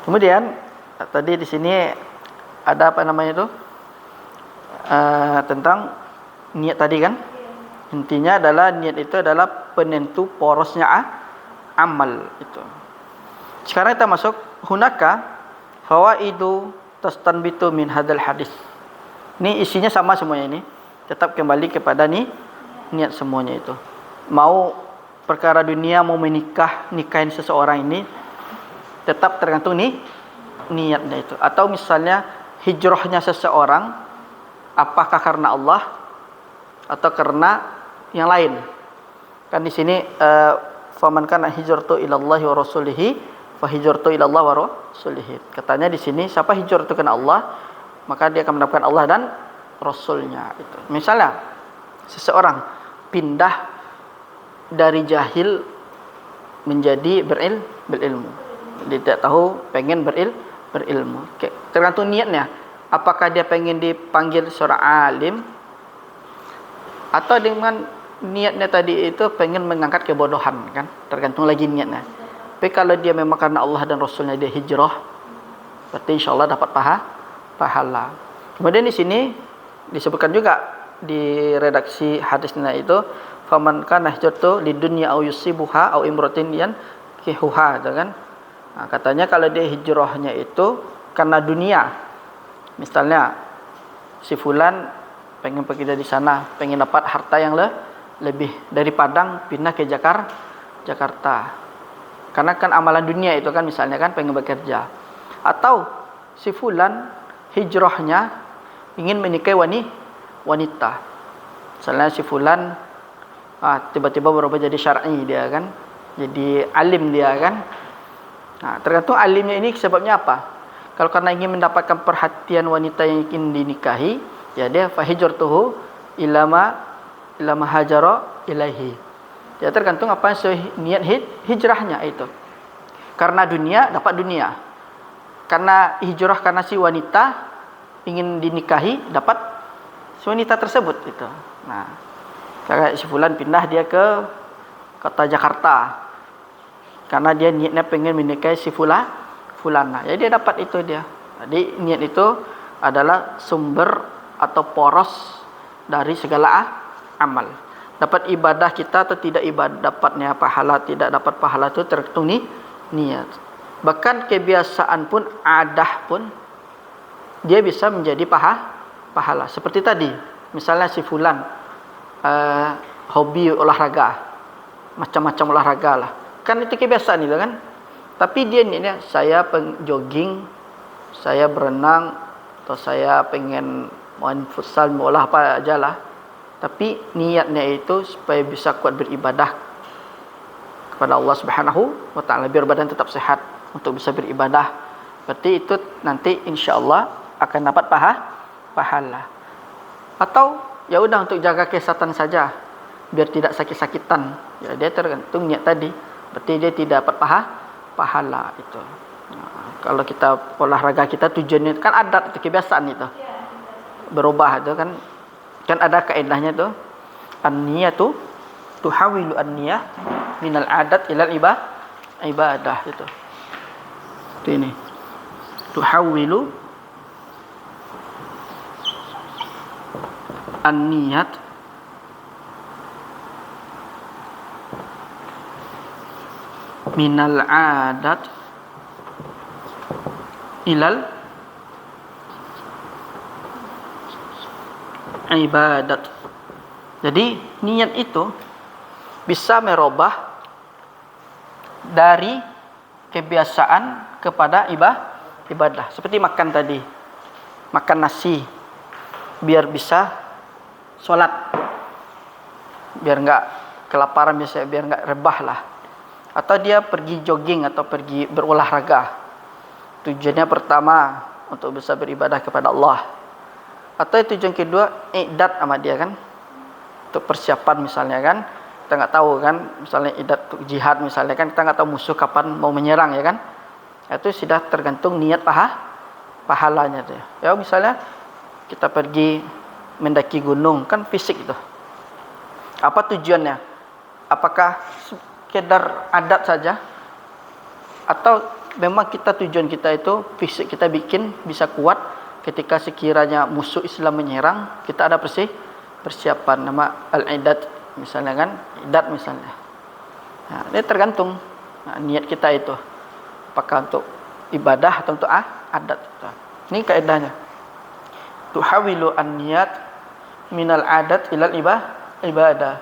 Kemudian tadi di sini ada apa namanya itu tentang niat tadi kan. Intinya adalah niat itu adalah penentu porosnya amal itu. Sekarang kita masuk hunaka fawaidu tastanbitu min hadzal hadis. Ini isinya sama semuanya ini. Tetap kembali kepada niat semuanya itu. Mau perkara dunia, mau nikahin seseorang ini tetap tergantung niatnya itu. Atau misalnya hijrahnya seseorang apakah karena Allah atau karena yang lain. Kan di sini faman kana hijratu ilallahi wa rasulihi fa hijratu ilallah wa rasulihi. Katanya di sini siapa hijrah itu karena Allah, maka dia akan mendapatkan Allah dan Rasulnya itu. Misalnya seseorang pindah dari jahil menjadi berilmu. Dia tidak tahu pengen berilmu. Tergantung niatnya. Apakah dia pengen dipanggil seorang alim atau dengan niatnya tadi itu pengen mengangkat kebodohan kan? Tergantung lagi niatnya. Tapi kalau dia memang karena Allah dan Rasulnya dia hijrah, berarti insya Allah dapat pahala. Kemudian di sini disebutkan juga di redaksi hadisnya itu, faman kana hijratu lidunya au yusibuha au imratin yan kihuha, kan? Nah, katanya kalau dia hijrahnya itu karena dunia, misalnya si fulan pengen pergi dari sana, pengen dapat harta yang lebih dari Padang pindah ke Jakarta. Karena kan amalan dunia itu kan misalnya kan pengen bekerja. Atau si fulan hijrahnya ingin menikahi wanita. Misalnya si fulan tiba-tiba berubah jadi syar'i dia kan. Jadi alim dia kan. Nah, tergantung alimnya ini sebabnya apa? Kalau karena ingin mendapatkan perhatian wanita yang ingin dinikahi, ya dia fa hijratuhu ilama hajara ilaihi. Ya tergantung apa niat hijrahnya itu. Karena dunia dapat dunia. Karena hijrah karena si wanita ingin dinikahi dapat si wanita tersebut itu. Nah, kayak si fulan pindah dia ke kota Jakarta. Karena dia niatnya pengen menikahi si fulana. Ya dia dapat itu dia. Jadi niat itu adalah sumber atau poros dari segala amal. Dapat ibadah kita atau tidak ibadah, dapatnya pahala, tidak dapat pahala itu tergantung niat. Bahkan kebiasaan pun, adah pun dia bisa menjadi pahala. Seperti tadi, misalnya si fulan hobi olahraga, macam-macam olahraga lah. Kan itu kebiasaan itu kan. Tapi dia niatnya saya jogging, saya berenang, atau saya pengen main futsal, mau olah apa aja lah. Tapi niatnya itu supaya bisa kuat beribadah kepada Allah Subhanahu wa taala biar badan tetap sehat untuk bisa beribadah. Berarti itu nanti insya-Allah akan dapat pahala. Atau ya udah untuk jaga kesehatan saja biar tidak sakit-sakitan. Ya dia tergantung niat tadi. Berarti dia tidak dapat pahala itu. Nah, kalau kita olahraga kita tujuannya kan adat itu kebiasaan itu. Berubah itu kan ada kaidahnya tuh. An-niyatu tuhawilu an-niyah minal adat ilal ibadah itu. Itu ini. Tuhawilu an-niyat minal adat ilal ibadat. Jadi niat itu bisa merubah dari kebiasaan kepada ibadah. Seperti makan tadi, makan nasi biar bisa sholat, biar enggak kelaparan, biasa biar enggak rebah lah. Atau dia pergi jogging atau pergi berolahraga, tujuannya pertama untuk bisa beribadah kepada Allah. Atau tujuan kedua i'dad sama dia kan, untuk persiapan misalnya kan, kita nggak tahu kan, misalnya i'dad untuk jihad misalnya kan, kita nggak tahu musuh kapan mau menyerang ya kan, itu sudah tergantung niat pahalanya tuh. Ya misalnya kita pergi mendaki gunung kan fisik itu, apa tujuannya? Apakah sekedar adat saja atau memang kita tujuan kita itu fisik kita bikin bisa kuat ketika sekiranya musuh Islam menyerang, kita ada persiapan nama al-idad misalnya kan, idad misalnya. Nah, ini tergantung niat kita itu apakah untuk ibadah atau untuk adat. Ini kaidahnya. Tuhawilu an-niyat minal adat ilal ibadah.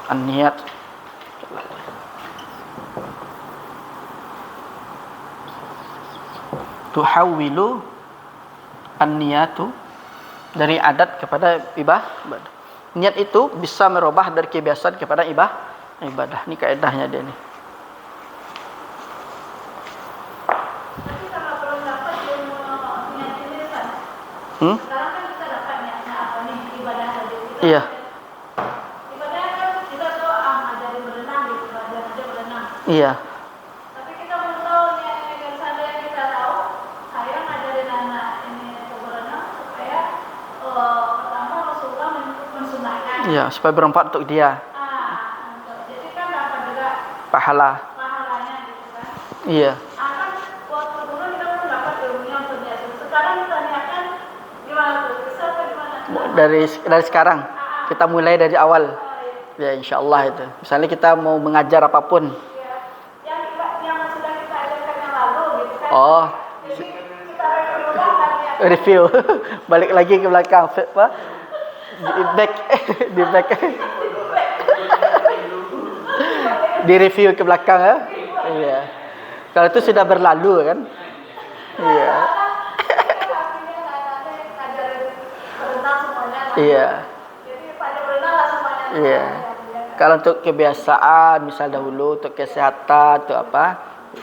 An-niyat tuhawwilu an-niyatu dari adat kepada ibadah. Niat itu bisa merubah dari kebiasaan kepada ibadah. Ini kaidahnya dia nih. Tapi kalau belum dapat ilmu niat ini kan, sekarang kan kita dapat niatnya apa nih, ibadah saja. Iya. Ibadah kan kita tahu ngajarin berenang gitu, belajar aja berenang. Iya. Tapi kita belum tahu niatnya kan, seandainya kita tahu, saya ngajarin anak ini untuk berenang supaya pertama Rasulullah mensunahkan. Iya, supaya bermanfaat untuk dia. Jadi kan dapat juga Pahalanya gitu kan. Iya. Kan waktu dulu kita belum dapat ilmunya untuk niat. Sekarang kita niatkan gimana tuh? Bisa apa gimana? Dari sekarang kita mulai dari awal. Ya insyaallah itu. Misalnya kita mau mengajar apapun. Yang sudah kita ajarkan yang lalu gitu kan. Oh, Jadi kita review kan ya. review. Balik lagi ke belakang, apa? Di back. Di review ke belakang ya. Iya. Kalau itu sudah berlalu kan? Iya. Iya. Jadi pada berenang lah semuanya. Iya. Kalau untuk kebiasaan, misal dahulu untuk kesehatan, untuk apa,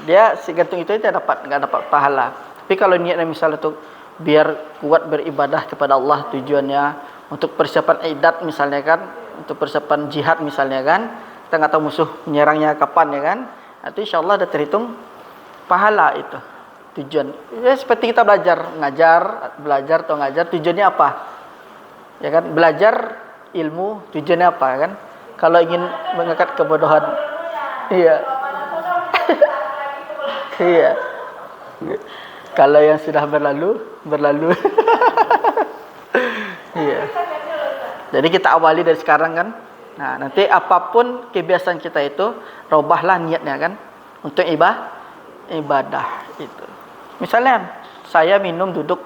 dia segantung itu nggak dapat pahala. Tapi kalau niatnya misal untuk biar kuat beribadah kepada Allah, tujuannya untuk persiapan idat misalnya kan, untuk persiapan jihad misalnya kan, kita nggak tahu musuh menyerangnya kapan ya kan, itu insyaallah ada terhitung pahala itu. Tujuan, ya seperti kita belajar atau ngajar, tujuannya apa? Ya kan, belajar ilmu tujuannya apa kan? Kalau ingin mengangkat kebodohan, iya. Iya. Kalau yang sudah berlalu. Iya. Jadi kita awali dari sekarang kan. Nah, nanti apapun kebiasaan kita itu, robahlah niatnya kan untuk ibadah itu. Misalnya saya minum duduk,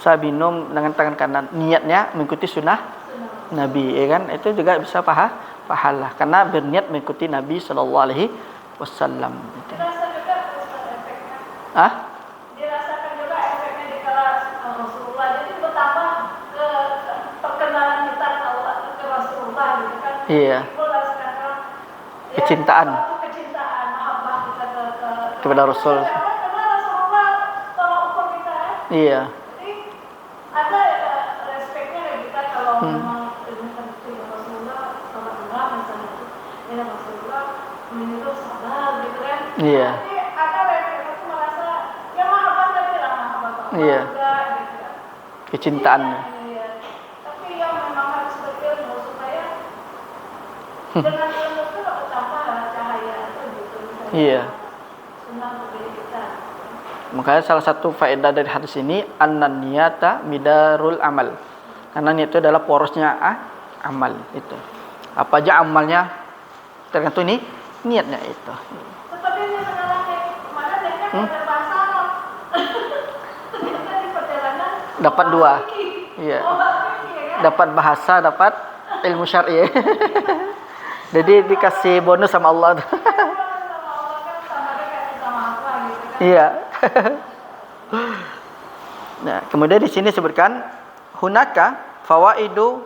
saya minum dengan tangan kanan, niatnya mengikuti sunnah Nabi, ya kan? Itu juga bisa pahala karena berniat mengikuti Nabi sallallahu alaihi wasallam. Dirasa juga efeknya. Ah? Dirasakan juga efeknya di kala Rasulullah. Jadi bertambah ke perkenalan kita ke Rasulullah. Iya. timbullah sekarang Kecintaan. kecintaan, mahabbah kita ke Kepada Rasul. karena Rasulullah tolong ukur kita ya. Iya. Jadi ada respeknya ya kita kalau memang itu ya Rasulullah Rasulullah misalnya itu ya Rasulullah menyuruh sabar gitu kan. Iya. Jadi ada respek itu merasa ya mahabbah tadi lah mahabbah Iya. juga gitu kan. Kecintaannya. Iya. Tapi yang memang harus berilmu supaya dengan ilmu itu dapat cahaya itu gitu. Iya. Sunnah bagi kita. Makanya salah satu faedah dari hadis ini annan niyata midarul amal. Karena niat itu adalah porosnya amal itu. Apa aja amalnya tergantung ini niatnya itu. Tetapi ini sekarang kayak kemarin niatnya belajar bahasa Arab. Ternyata di perjalanan Dapat dua. fikih. Iya. Fikih, ya kan? Dapat bahasa, dapat ilmu syar'i. Jadi dikasih bonus sama Allah. Sama Allah kan sama dia kasih sama apa gitu kan. Iya. Nah, kemudian di sini disebutkan hunaka fawaidu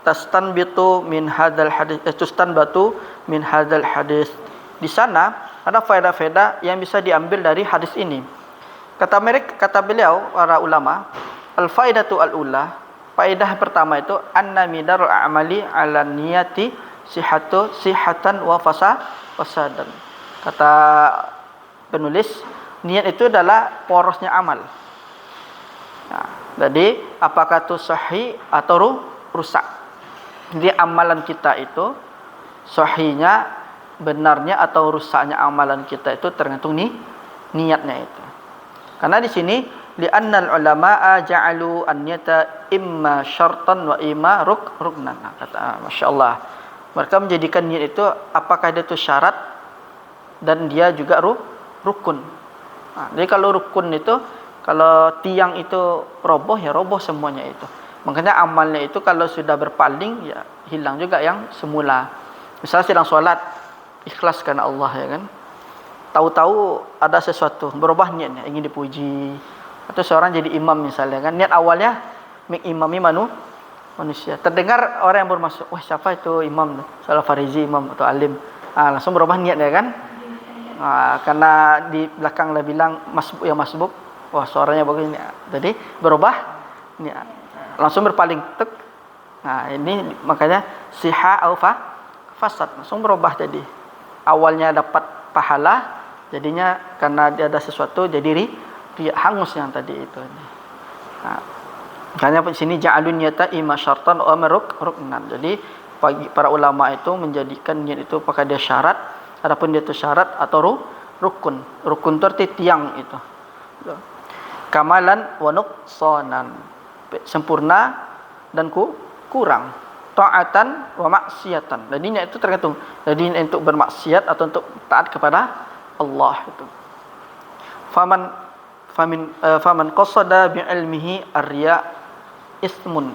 tastanbitu min hadzal hadis tustanbatu min hadzal hadis. Di sana ada faedah-faedah yang bisa diambil dari hadis ini. Kata beliau para ulama, al-faidatu al-ula, faedah pertama itu anna midarul a'mali 'ala niyati sihatan wa fasadan. Kata penulis, niat itu adalah porosnya amal. Nah, jadi apakah itu sahih atau rusak? Jadi amalan kita itu sahihnya, benarnya atau rusaknya amalan kita itu tergantung niatnya itu. Karena di sini li'annal ulama'a ja'alu an-niyata imma syartan wa imma ruknan. Kata masyaallah. Mereka menjadikan niat itu apakah dia itu syarat dan dia juga rukun. Nah, jadi kalau rukun itu, kalau tiang itu roboh ya roboh semuanya itu. Makanya amalnya itu kalau sudah berpaling ya hilang juga yang semula. Misalnya sedang sholat, ikhlas karena Allah ya kan. Tahu-tahu ada sesuatu berubah niatnya, ingin dipuji. Atau seorang jadi imam misalnya kan, niat awalnya mengimami manusia. Terdengar orang yang baru masuk, wah siapa itu imam? Salah Farizi imam atau alim. Langsung berubah niatnya kan. Karena di belakang lah bilang masbuk, wah suaranya bagus ini. Jadi berubah niat. Langsung berpaling tek. Nah, ini makanya siha au fasad, langsung berubah jadi. Awalnya dapat pahala, jadinya karena dia ada sesuatu jadi dia hangus yang tadi itu. Nah, makanya di sini ja'alun niyata imma syartan wa ruknan. Jadi para ulama itu menjadikan niat itu apakah dia syarat, adapun dia itu syarat atau rukun. Rukun itu arti tiang itu. Kamalan wa nuqsanan. Sempurna dan kurang. Ta'atan wa maksiatan. Jadi niat itu tergantung. Jadi untuk bermaksiat atau untuk taat kepada Allah itu. Faman qasada bi ilmihi ar-riya ismun.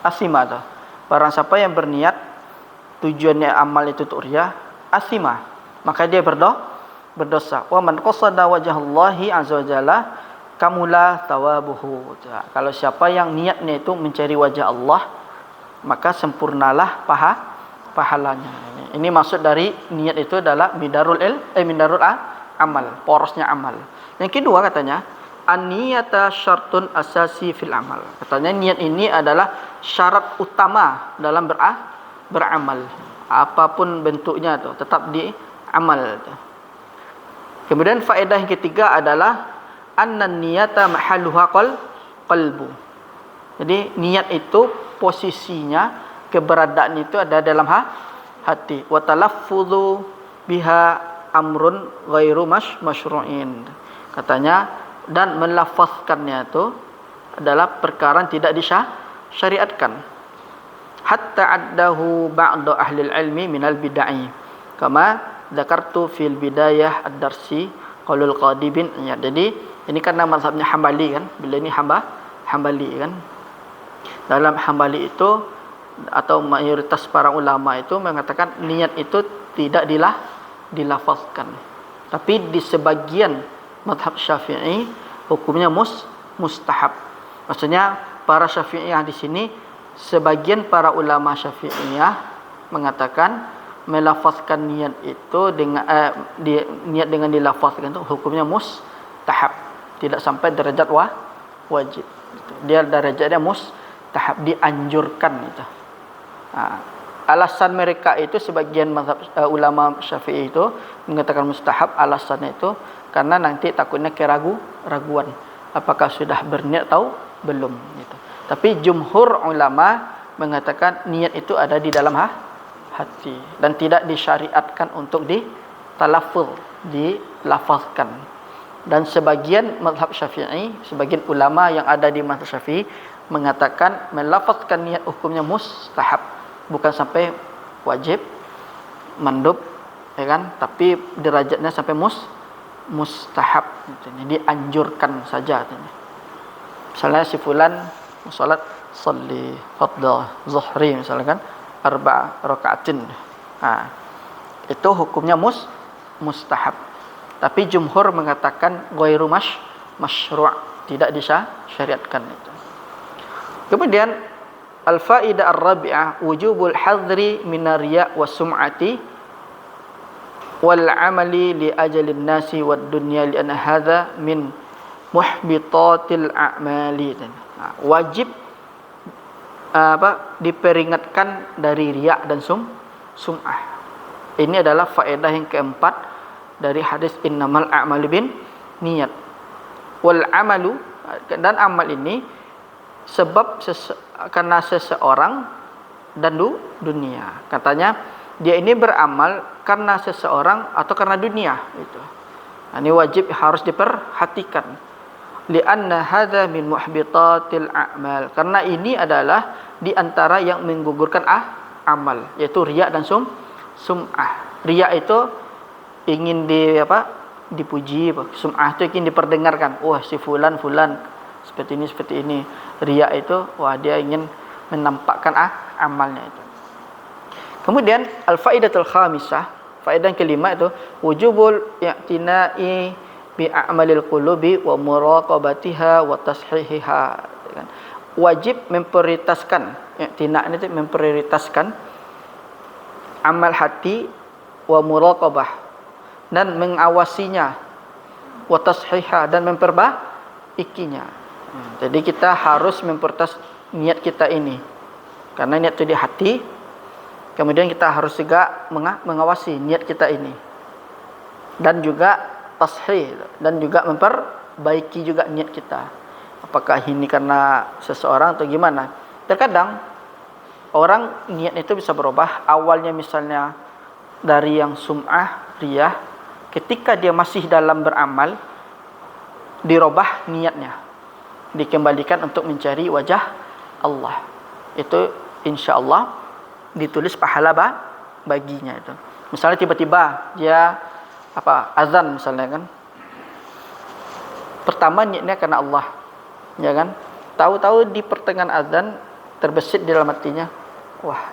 Asima itu. Barang siapa yang berniat tujuannya amal itu untuk riya, asima, maka dia berdosa. Wa man qasada wajhallahi azza wajalla kamula tawabuhu. Kalau siapa yang niatnya itu mencari wajah Allah, maka sempurnalah pahalanya. Ini maksud dari niat itu adalah midarul amal, porosnya amal. Yang kedua katanya, an-niyata syartun asasi fil amal. Katanya niat ini adalah syarat utama dalam beramal. Apapun bentuknya itu tetap di amal. Kemudian faedah yang ketiga adalah annan niyata mahalluha qalbu. Jadi niat itu posisinya, keberadaan itu ada dalam hati. Wa talaffudzu biha amrun ghairu masyru'in. Katanya dan melafazkannya itu adalah perkara yang tidak disyariatkan. Hatta addahu ba'du ahli ilmi minal bid'ah. Kama dzakartu fil bidayah ad-darsi qaulul Qadi bin Iyad. Jadi ini karena mazhabnya Hambali kan. Bila ini Hambali kan. Dalam Hambali itu atau mayoritas para ulama itu mengatakan niat itu tidak dilafazkan. Tapi di sebagian mazhab Syafi'i hukumnya mustahab. Maksudnya para Syafi'iyah di sini sebagian para ulama Syafi'iyah mengatakan melafazkan niat itu dengan niat dengan dilafazkan itu hukumnya mustahab, tidak sampai derajat wajib. Dia derajatnya mustahab, dianjurkan itu. Alasan mereka itu sebagian mazhab ulama Syafi'i itu mengatakan mustahab, alasannya itu karena nanti takutnya keraguan apakah sudah berniat atau belum gitu. Tapi jumhur ulama mengatakan niat itu ada di dalam hati dan tidak disyariatkan untuk ditalaffuz, dilafazkan. Dan sebagian mazhab Syafi'i, sebagian ulama yang ada di mazhab Syafi'i mengatakan melafazkan niat hukumnya mustahab, bukan sampai wajib, mandub, ya kan? Tapi derajatnya sampai mustahab, jadi dianjurkan saja. Misalnya si fulan salat salli fardhu zuhri misalkan 4 rakaatin. Itu hukumnya mustahab. Tapi jumhur mengatakan ghairu masyru', tidak disyariatkan itu. Kemudian al-faidah ar-rabi'ah wujubul hadri minar riya' was sum'ati wal 'amali li ajalin nasi wad dunya li anna hadza min muhbitatil a'mali. Wajib diperingatkan dari riya' dan sum'ah. Ini adalah faedah yang keempat dari hadis innamal a'malu bin niat. Wal 'amalu, dan amal ini sebab karena seseorang dan dunia. Katanya dia ini beramal karena seseorang atau karena dunia itu. Ini wajib harus diperhatikan. Li'anna hadza min muhbitatil a'mal. Karena ini adalah di antara yang menggugurkan amal, yaitu riya dan sum'ah. Riya itu ingin dipuji, sum'ah itu ingin diperdengarkan. Wah, si fulan seperti ini. Riya itu dia ingin menampakkan amalnya itu. Kemudian al-faidatul khamisah, faedah yang kelima itu wujubul i'tina'i bi a'malil qulubi wa muraqabatiha wa tashihiha. Wajib memprioritaskan, i'tina' itu memprioritaskan amal hati wa muraqabah dan mengawasinya, wa tashihiha dan memperbaikinya. Jadi kita harus mempertas niat kita ini, karena niat itu di hati. Kemudian kita harus juga mengawasi niat kita ini, dan juga tashih, dan juga memperbaiki juga niat kita. Apakah ini karena seseorang atau gimana? Terkadang orang niat itu bisa berubah. Awalnya misalnya dari yang sum'ah, riyah, ketika dia masih dalam beramal dirubah niatnya, dikembalikan untuk mencari wajah Allah. Itu insyaallah ditulis pahala baginya itu. Misalnya tiba-tiba dia azan misalnya kan. Pertama niatnya karena Allah, ya kan? Tahu-tahu di pertengahan azan terbesit di dalam hatinya, wah,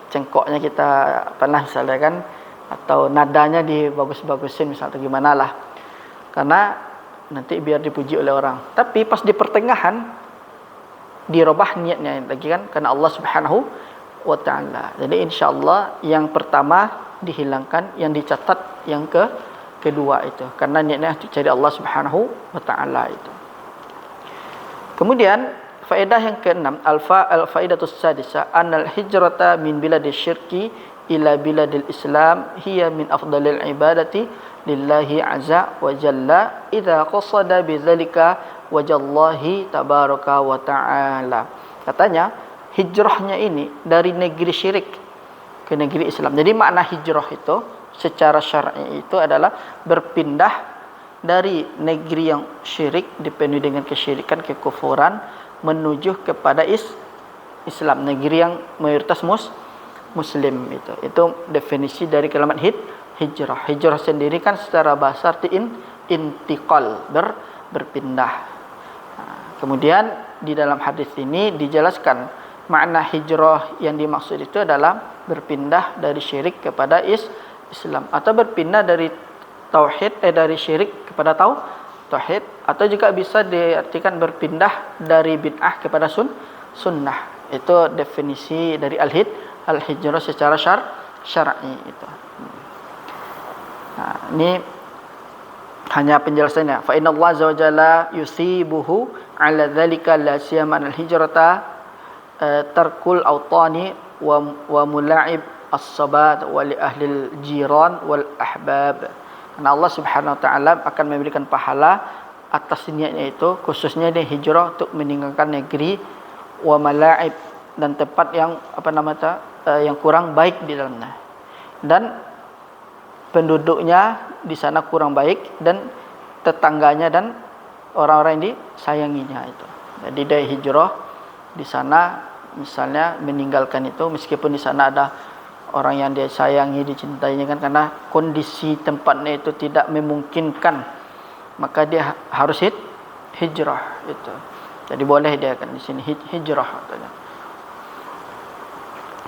cengkoknya kita misalnya kan, atau nadanya dibagus-bagusin misalnya, atau gimana lah. Karena nanti biar dipuji oleh orang. Tapi pas di pertengahan dirubah niatnya lagi kan, karena Allah Subhanahu wa ta'ala. Jadi insyaallah yang pertama dihilangkan, yang dicatat yang kedua itu, karena niatnya cari Allah Subhanahu wa ta'ala itu. Kemudian faedah yang keenam, al-faidatus sadisah annal hijrata min biladil syirki ila biladil islam hiya min afdalil ibadati lillahi azza wa jalla idza qasada bidzalika wajallahi tabaraka wa ta'ala. Katanya hijrahnya ini dari negeri syirik ke negeri Islam. Jadi makna hijrah itu secara syar'i itu adalah berpindah dari negeri yang syirik, dipenuhi dengan kesyirikan, kekufuran, menuju kepada Islam, negeri yang mayoritas muslim itu. Itu definisi dari kalimat hijrah. Hijrah sendiri kan secara bahasa arti intiqal, berpindah. Kemudian di dalam hadis ini dijelaskan makna hijrah yang dimaksud itu adalah berpindah dari syirik kepada Islam, atau berpindah dari tauhid dari syirik kepada tauhid, atau juga bisa diartikan berpindah dari bid'ah kepada sunnah. Itu definisi dari al-hijrah secara syar'i itu. Nah, ini hanya penjelasannya. Fa inna Allah azza wa jalla yusibuhu ala dzalika la siyama al-hijrata tarkul awtani wa mula'ib as-sabat wa li ahli al-jiran wal ahbab. Karena Allah Subhanahu wa taala akan memberikan pahala atas niatnya itu, khususnya dia hijrah untuk meninggalkan negeri wa mala'ib dan tempat yang yang kurang baik di dalamnya. Dan penduduknya di sana kurang baik dan tetangganya dan orang-orang yang disayanginya itu. Jadi dia hijrah di sana, misalnya meninggalkan itu meskipun di sana ada orang yang dia sayangi, dicintainya kan, karena kondisi tempatnya itu tidak memungkinkan, maka dia harus hijrah itu. Jadi boleh dia kan di sini hijrah katanya.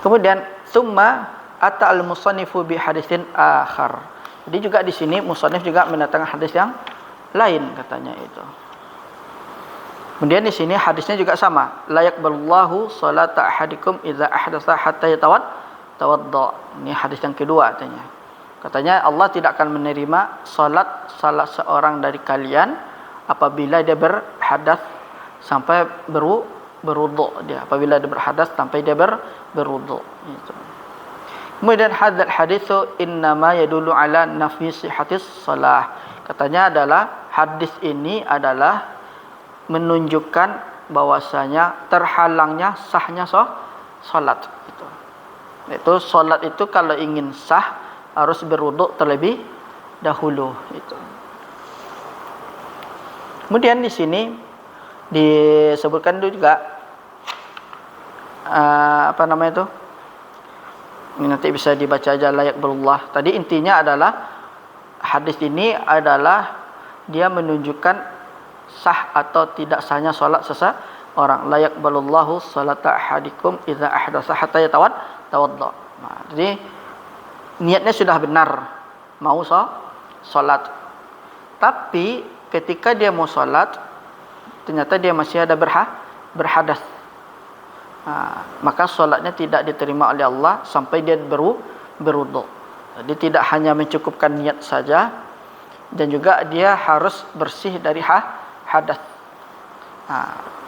Kemudian summa ata al-musannifu bi haditsin akhar. Jadi juga di sini musannif juga mendatangkan hadis yang lain katanya itu. Kemudian di sini hadisnya juga sama. La yaqbalullahu salata ahadikum idza ahdatsa hatta tawadda. Ini hadis yang kedua katanya. Katanya Allah tidak akan menerima salat salah seorang dari kalian apabila dia berhadas sampai berwudu dia. Apabila dia berhadas sampai dia berwudu itu. Kemudian hadzal haditsu innama yadullu ala nafyi sihhatis shalah. Katanya adalah hadis ini adalah menunjukkan bahwasanya terhalangnya sahnya salat itu. Itu salat itu kalau ingin sah harus berwudu terlebih dahulu itu. Kemudian di sini disebutkan juga ini nanti bisa dibaca aja layak berullah. Tadi intinya adalah hadis ini adalah dia menunjukkan sah atau tidak sahnya salat seseorang. Layak berullahu salata ahadikum idza ahdatsa hatta tawadda. Nah, jadi niatnya sudah benar mau salat. Tapi ketika dia mau salat ternyata dia masih ada berhadas. Maka solatnya tidak diterima oleh Allah sampai dia berwudu. Jadi tidak hanya mencukupkan niat saja, dan juga dia harus bersih dari hadas.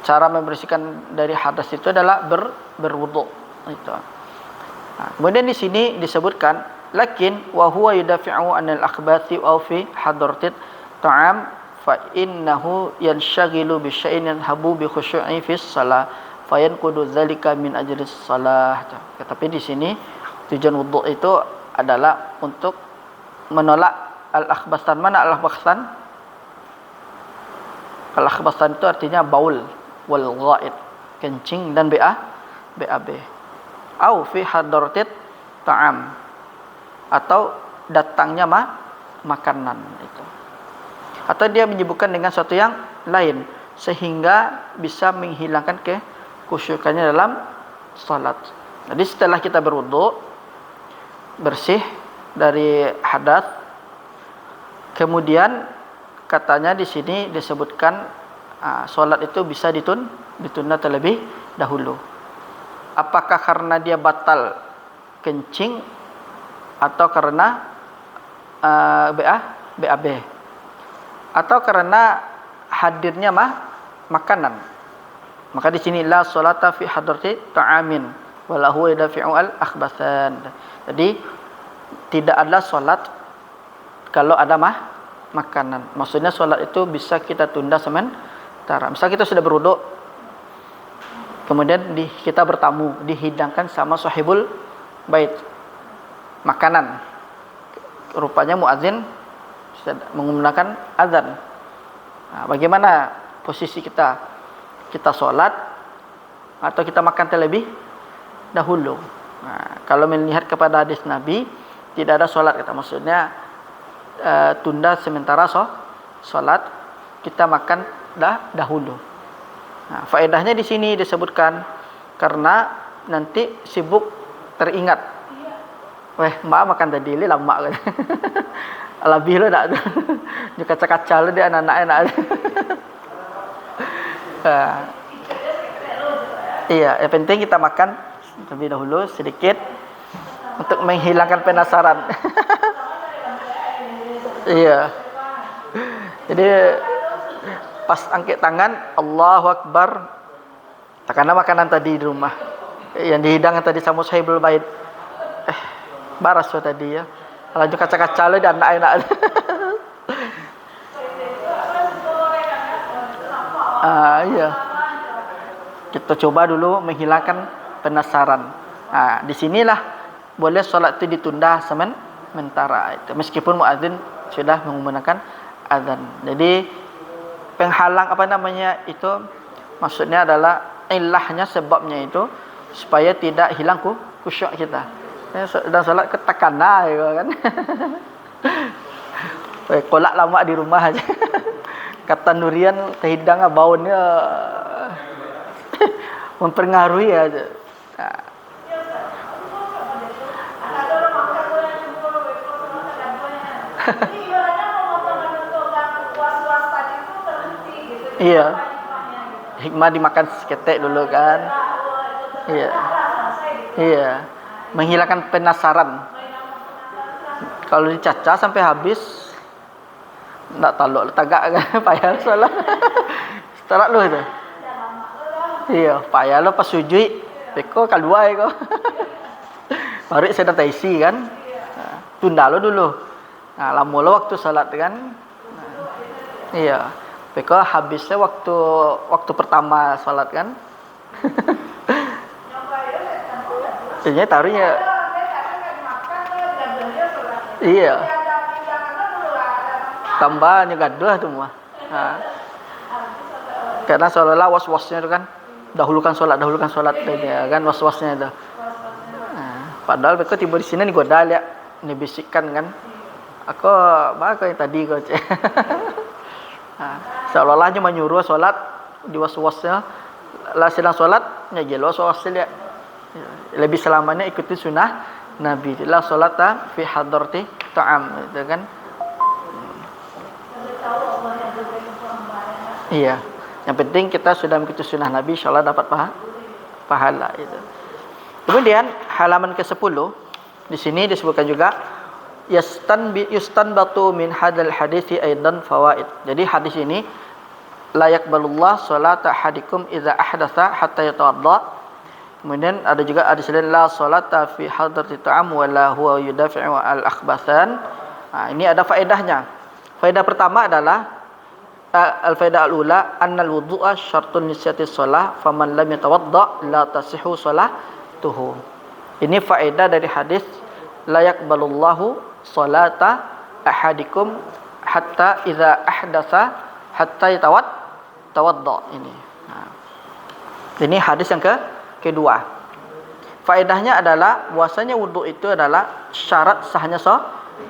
Cara membersihkan dari hadas itu adalah berwudu itu. Kemudian di sini disebutkan lakin wa huwa yudafi'u anil akhbathi aw fi hadratit ta'am fa innahu yanshaghilu bi syai'in yanhabu bi khusyu'i fi shalah fayanqudu dzalika min ajris shalah. Tetapi di sini tujuan wudu itu adalah untuk menolak al-akhbasan. Mana al-akhbasan? Al-akhbasan itu artinya baul wal ghaid, kencing dan BAB. Au fi hadratit ta'am, atau datangnya makanan itu. Atau dia menyebutkan dengan sesuatu yang lain sehingga bisa menghilangkan kekhusyukannya dalam salat. Jadi setelah kita berwudu, bersih dari hadas, kemudian katanya di sini disebutkan salat itu bisa ditunda terlebih dahulu. Apakah karena dia batal kencing atau karena BAB atau karena hadirnya makanan? Maka di sini la salata fi hadrati ta'amin wala huwa yadafi'u al-akhbathan. Jadi tidak ada salat kalau ada makanan. Maksudnya salat itu bisa kita tunda sementara. Misal kita sudah berwudu, kemudian kita bertamu, dihidangkan sama sahibul bait makanan. Rupanya muadzin menggunakan azan. Bagaimana posisi kita? Kita sholat atau kita makan terlebih dahulu? Kalau melihat kepada hadis Nabi, tidak ada sholat kata. Maksudnya tunda sementara sholat, kita makan dahulu. Faedahnya di sini disebutkan karena nanti sibuk teringat. Weh, mak makan tadi li lama kan. Lebih lo dak. Dia kaca-kaca lo dia anak-anak enak. Iya, yang penting kita makan terlebih dahulu sedikit untuk menghilangkan penasaran. Iya. Jadi pas angkat tangan Allahu Akbar, karena makanan tadi di rumah yang dihidangkan tadi sama sahibul bait. Baras tadi ya. Lanjut kaca-kaca le dan anak-anak. Iya. Kita coba dulu menghilangkan penasaran. Di sinilah boleh solat itu ditunda sementara itu. Meskipun muadzin sudah mengumandangkan azan. Jadi penghalang itu maksudnya adalah ilahnya, sebabnya itu supaya tidak hilang khusyuk kita. Dan solat ketakana kan. Kolak lama di rumah aja. Kata Nurian terhidang baunya mempengaruhi aja. Iya. Hikmah dimakan seketek dulu kan. Iya. Iya. Menghilangkan penasaran. Kalau dicaca sampai habis nak taluk tagak kan payah salah. Setelah lu itu. Iya, payah lo pas sujud. Beko kaluai kau. Baru sedang taisi kan. Tunda lo dulu. Lama lo waktu salat kan. Iya. Beko habisnya waktu pertama salat kan. Ini taruhnya. Iya. Tambahnya gaduh tuh mah. Karena seolah-olah was-wasnya itu kan dahulukan sholat ya kan, was-wasnya itu. Padahal mereka tiba di sini nih goda lihat, ini bisikkan kan. Aku yang tadi kau cek. Seolah-olah cuma nyuruh sholat di was-wasnya. Lah sedang sholat nyegel was-wasnya lihat. Lebih selamanya ikuti sunnah Nabi. La sholata fi hadrati ta'am itu kan. Iya. Yang penting kita sudah mengikuti sunnah Nabi, insyaallah dapat pahala itu. Kemudian halaman ke-10 di sini disebutkan juga yustanbatu min hadal hadits aidan fawaid. Jadi hadis ini la yaqbalullah salata ahadikum idza ahdatsa hatta yatawadda. Kemudian ada juga hadis lain la salata fi hadrati ta'am wa la huwa yudafi'u al-akhbathan. Ini ada faedahnya. Faedah pertama adalah al-faedah al-ula annal wudu'a syartun nisyati shalah faman lam yatawadda la tasihhu salatuhu. Ini faedah dari hadis la yaqbalullahu salata ahadikum hatta idza ahdatsa hatta tawadda ini. Ini hadis yang kedua. Faedahnya adalah bahwasanya wudu itu adalah syarat sahnya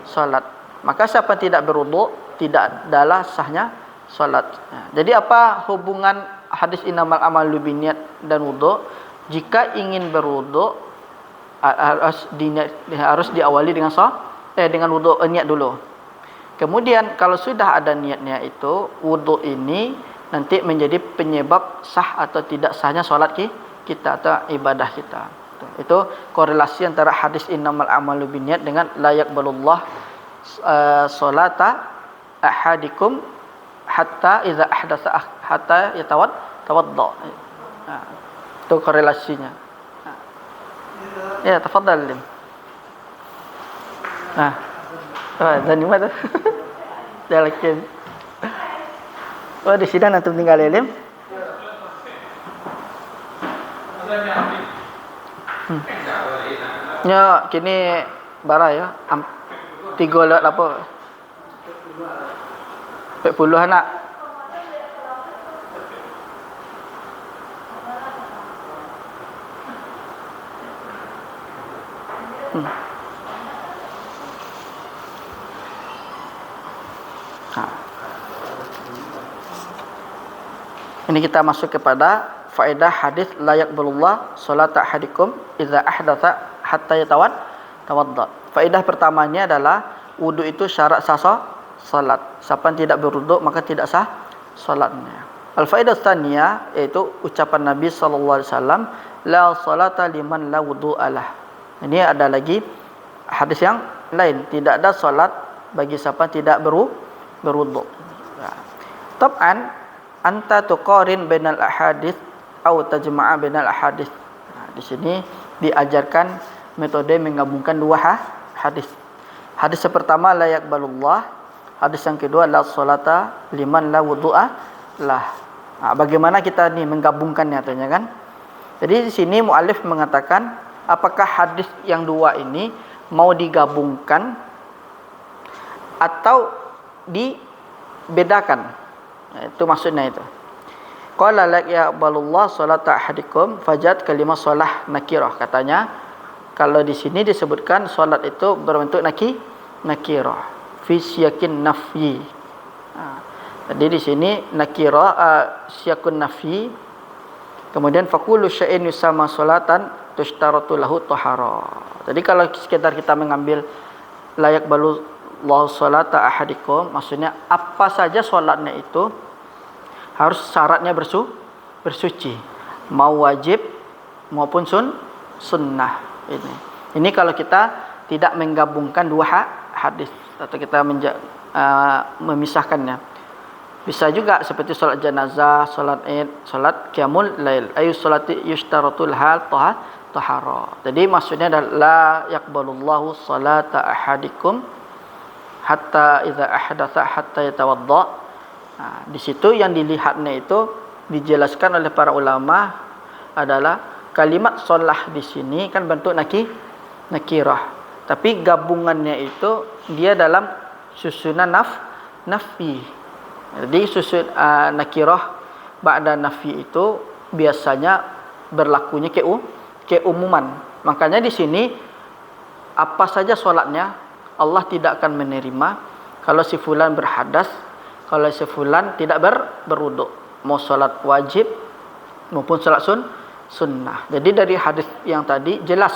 salat. Maka siapa tidak berwudu tidak adalah sahnya salat. Jadi apa hubungan hadis innamal amalu binniyat dan wudu? Jika ingin berwudu harus diawali dengan dengan wudu, niat dulu. Kemudian kalau sudah ada niatnya itu, wudu ini nanti menjadi penyebab sah atau tidak sahnya salat kita atau ibadah kita. Itu korelasi antara hadis innamal amalu binniyat dengan la yaqbalullah salata ahadikum hatta idza ahdatsa hatta tawadda. Itu korelasinya. Ya, tafadhal Lim. Dan di mana? Dah lagi. Oh, di sini nanti tinggal Lim. Ya, kini bara ya. 3 lot apa? 40 anak. Ini kita masuk kepada faedah hadis la yaqbalullah salata ahadikum idza ahdatsa hatta tawadda. Faedah pertamanya adalah wudu itu syarat sah salat. Siapa yang tidak berwudu maka tidak sah salatnya. Al-faedah tsaniyah yaitu ucapan Nabi sallallahu alaihi wasallam, la salata liman la wudu'a lah. Ini ada lagi hadis yang lain, tidak ada salat bagi siapa tidak berwudu. Tab'an anta tuqarin bainal ahadits atau tajma'a bainal ahadits. Di sini diajarkan metode menggabungkan dua hadis. Hadis yang pertama la yaqbalullah, hadis yang kedua la salata liman la wudu'a lah. Bagaimana kita nih menggabungkannya tanya kan? Jadi di sini muallif mengatakan apakah hadis yang dua ini mau digabungkan atau dibedakan? Itu maksudnya itu. Qala la yaqbalullah salata ahadikum fajat kalimah shalah nakirah. Katanya kalau di sini disebutkan salat itu berbentuk nakirah fi siyakin nafyi. Jadi di sini nakira siyakun nafi. Kemudian faqulu syai'in yusama salatan tushtaratu lahu tahara. Jadi kalau sekedar kita mengambil layak balu Allah salata ahadikum, maksudnya apa saja salatnya itu harus syaratnya bersuci, mau wajib maupun sunnah. Ini kalau kita tidak menggabungkan dua hadis atau kita memisahkannya. Bisa juga seperti salat jenazah, salat Id, salat qiyamul lail. Ayu salati yushtaratul hal tahara. Jadi maksudnya adalah la yaqbalullahu salata ahadikum hatta idza ahdatsa hatta yatawadda. Di situ yang dilihatnya itu dijelaskan oleh para ulama adalah kalimat shalah di sini kan bentuk nakirah. Tapi gabungannya itu dia dalam susunan nafi. Jadi susun nakirah ba'da nafi itu biasanya berlakunya keumuman. Makanya di sini apa saja solatnya Allah tidak akan menerima kalau si fulan berhadas, kalau si fulan tidak berwudu, mau solat wajib maupun solat sunnah. Jadi dari hadis yang tadi jelas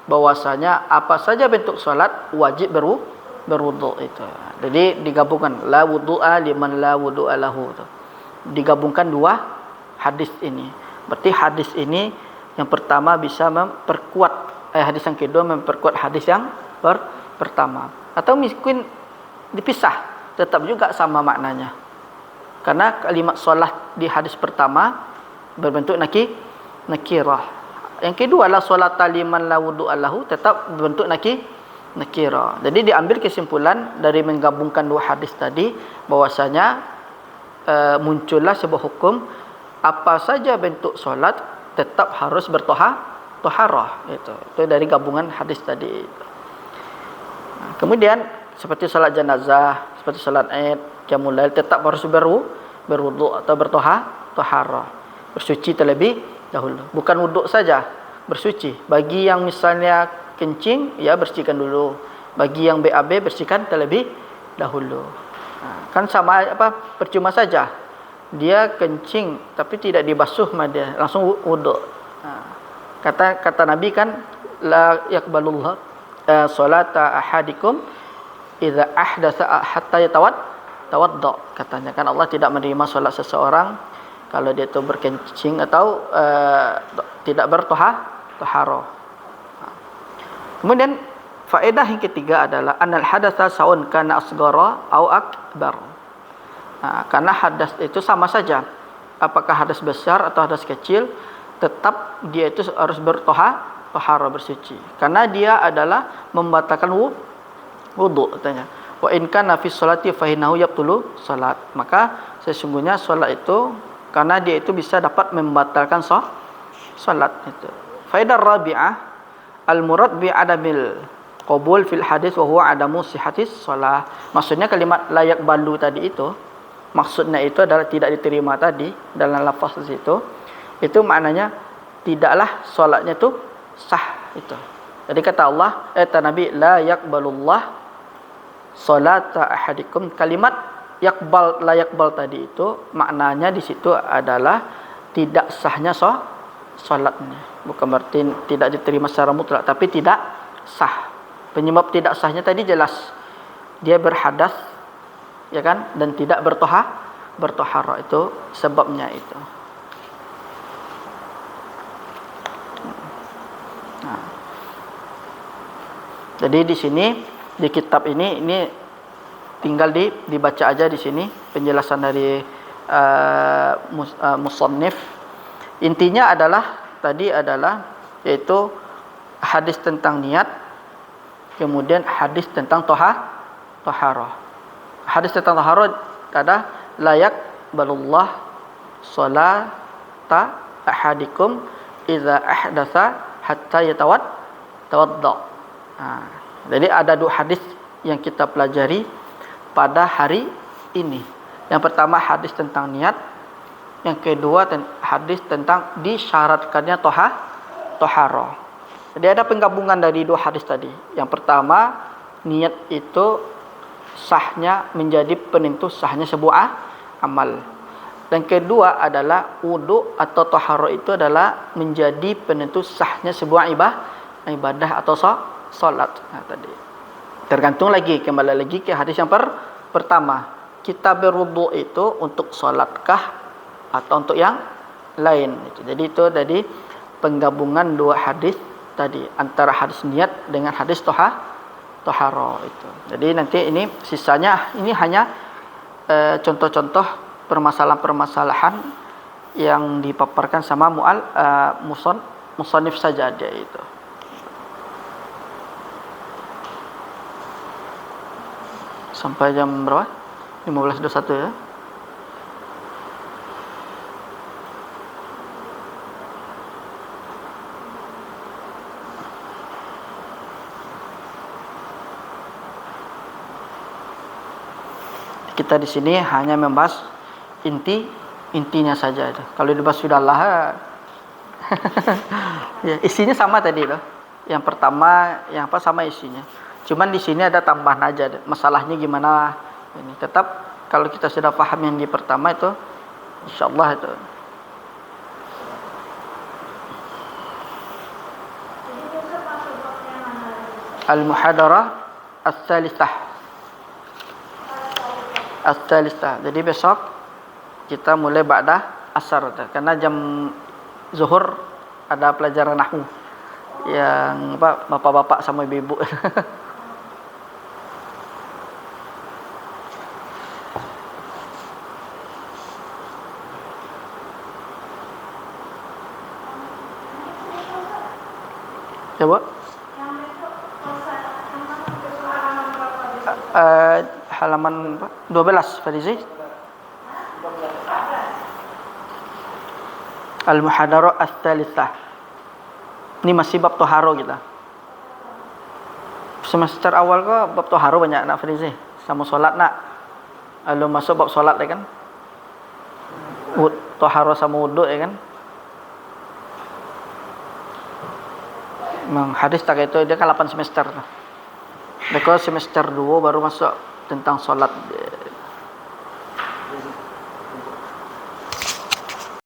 bahwasanya apa saja bentuk solat wajib berwudu itu. Jadi digabungkan la wudu'a liman la wudu'a lahu. Digabungkan dua hadis ini. Berarti hadis ini yang pertama bisa memperkuat hadis yang kedua memperkuat hadis yang pertama. Atau mungkin dipisah, tetap juga sama maknanya. Karena kalimat solat di hadis pertama berbentuk nakirah. Yang kedua la salata liman la wudu'a lahu tetap berbentuk nakira. Jadi diambil kesimpulan dari menggabungkan dua hadis tadi bahwasanya muncullah sebuah hukum apa saja bentuk solat tetap harus bertoharah. Itu dari gabungan hadis tadi. Kemudian seperti salat jenazah, seperti salat Id, qiyamul lail tetap harus berwudu atau bertoharah. Bersuci terlebih dahulu. Bukan wudu saja, bersuci. Bagi yang misalnya kencing, ya bersihkan dulu. Bagi yang BAB bersihkan terlebih dahulu. Kan sama percuma saja. Dia kencing tapi tidak dibasuh dia langsung wudu. Kata Nabi kan la yaqbalullah salata ahadikum idza ahdatsa hatta tawadda. Katanya kan Allah tidak menerima salat seseorang kalau dia itu berkencing atau tidak bertoharah. Kemudian faedah yang ketiga adalah anal hadatsa saun kana asghara au akbar. Karena hadas itu sama saja. Apakah hadas besar atau hadas kecil, tetap dia itu harus bertoharah bersuci. Karena dia adalah membatalkan wudu katanya. Wa in kana fi sholati fa innahu yabtulu salat. Maka sesungguhnya salat itu karena dia itu bisa dapat membatalkan salat itu. Faedah rabi'ah al-murad bi adamil qabul fil hadis wa huwa adamu sihhatis shalah. Maksudnya kalimat layak balu tadi itu maksudnya itu adalah tidak diterima tadi dalam lafaz itu. Itu maknanya tidaklah salatnya itu sah itu. Jadi kata Allah, kata Nabi la yaqbalullah salata ahadikum. Kalimat yaqbal la yaqbal tadi itu maknanya di situ adalah tidak sahnya salatnya. Bukan berarti tidak diterima secara mutlak, tapi tidak sah. Penyebab tidak sahnya tadi jelas. Dia berhadas, ya kan, dan tidak bertohara itu sebabnya itu. Nah. Jadi di sini di kitab ini tinggal dibaca aja di sini penjelasan dari musannif. Intinya adalah yaitu hadis tentang niat, kemudian hadis tentang taharah. Hadis tentang taharah ada layak balullah salata ahadikum idza ahdatsa hatta tawadda. Jadi ada dua hadis yang kita pelajari pada hari ini. Yang pertama hadis tentang niat, yang kedua hadis tentang disyaratkannya taharah. Jadi ada penggabungan dari dua hadis tadi. Yang pertama, niat itu sahnya menjadi penentu sahnya sebuah amal. Dan kedua adalah wudu atau taharah itu adalah menjadi penentu sahnya sebuah ibadah atau salat. Tadi. Tergantung kembali lagi ke hadis yang pertama. Kita berwudu itu untuk salatkah atau untuk yang lain. Jadi itu tadi penggabungan dua hadis tadi antara hadis niat dengan hadis taharah itu. Jadi nanti ini sisanya ini hanya contoh-contoh permasalahan-permasalahan yang dipaparkan sama musannif saja dia itu. Sampai jam berapa? 15.21 ya. Kita di sini hanya membahas intinya saja itu. Kalau dibahas sudahlah ya, isinya sama tadi loh. Yang pertama yang apa sama isinya. Cuman di sini ada tambahan aja. Masalahnya gimana ini. Tetap kalau kita sudah paham yang di pertama itu insyaallah itu. Al-muhadarah as-salisah. As-salisah. Jadi besok kita mulai ba'da asar karena jam zuhur ada pelajaran nahwu yang bapak-bapak sama ibu-ibu. Coba halaman 12 Farizi. Al-muhadarah as-salisah. Ini masih bab toharo kita. Semester awal kok bab toharo banyak nak Farizi. Sama solat nak. Lalu masuk bab solat ya kan. Toharo sama wudu ya kan. Memang hadis tak itu dia kan 8 semester. Dekat semester 2 baru masuk tentang solat.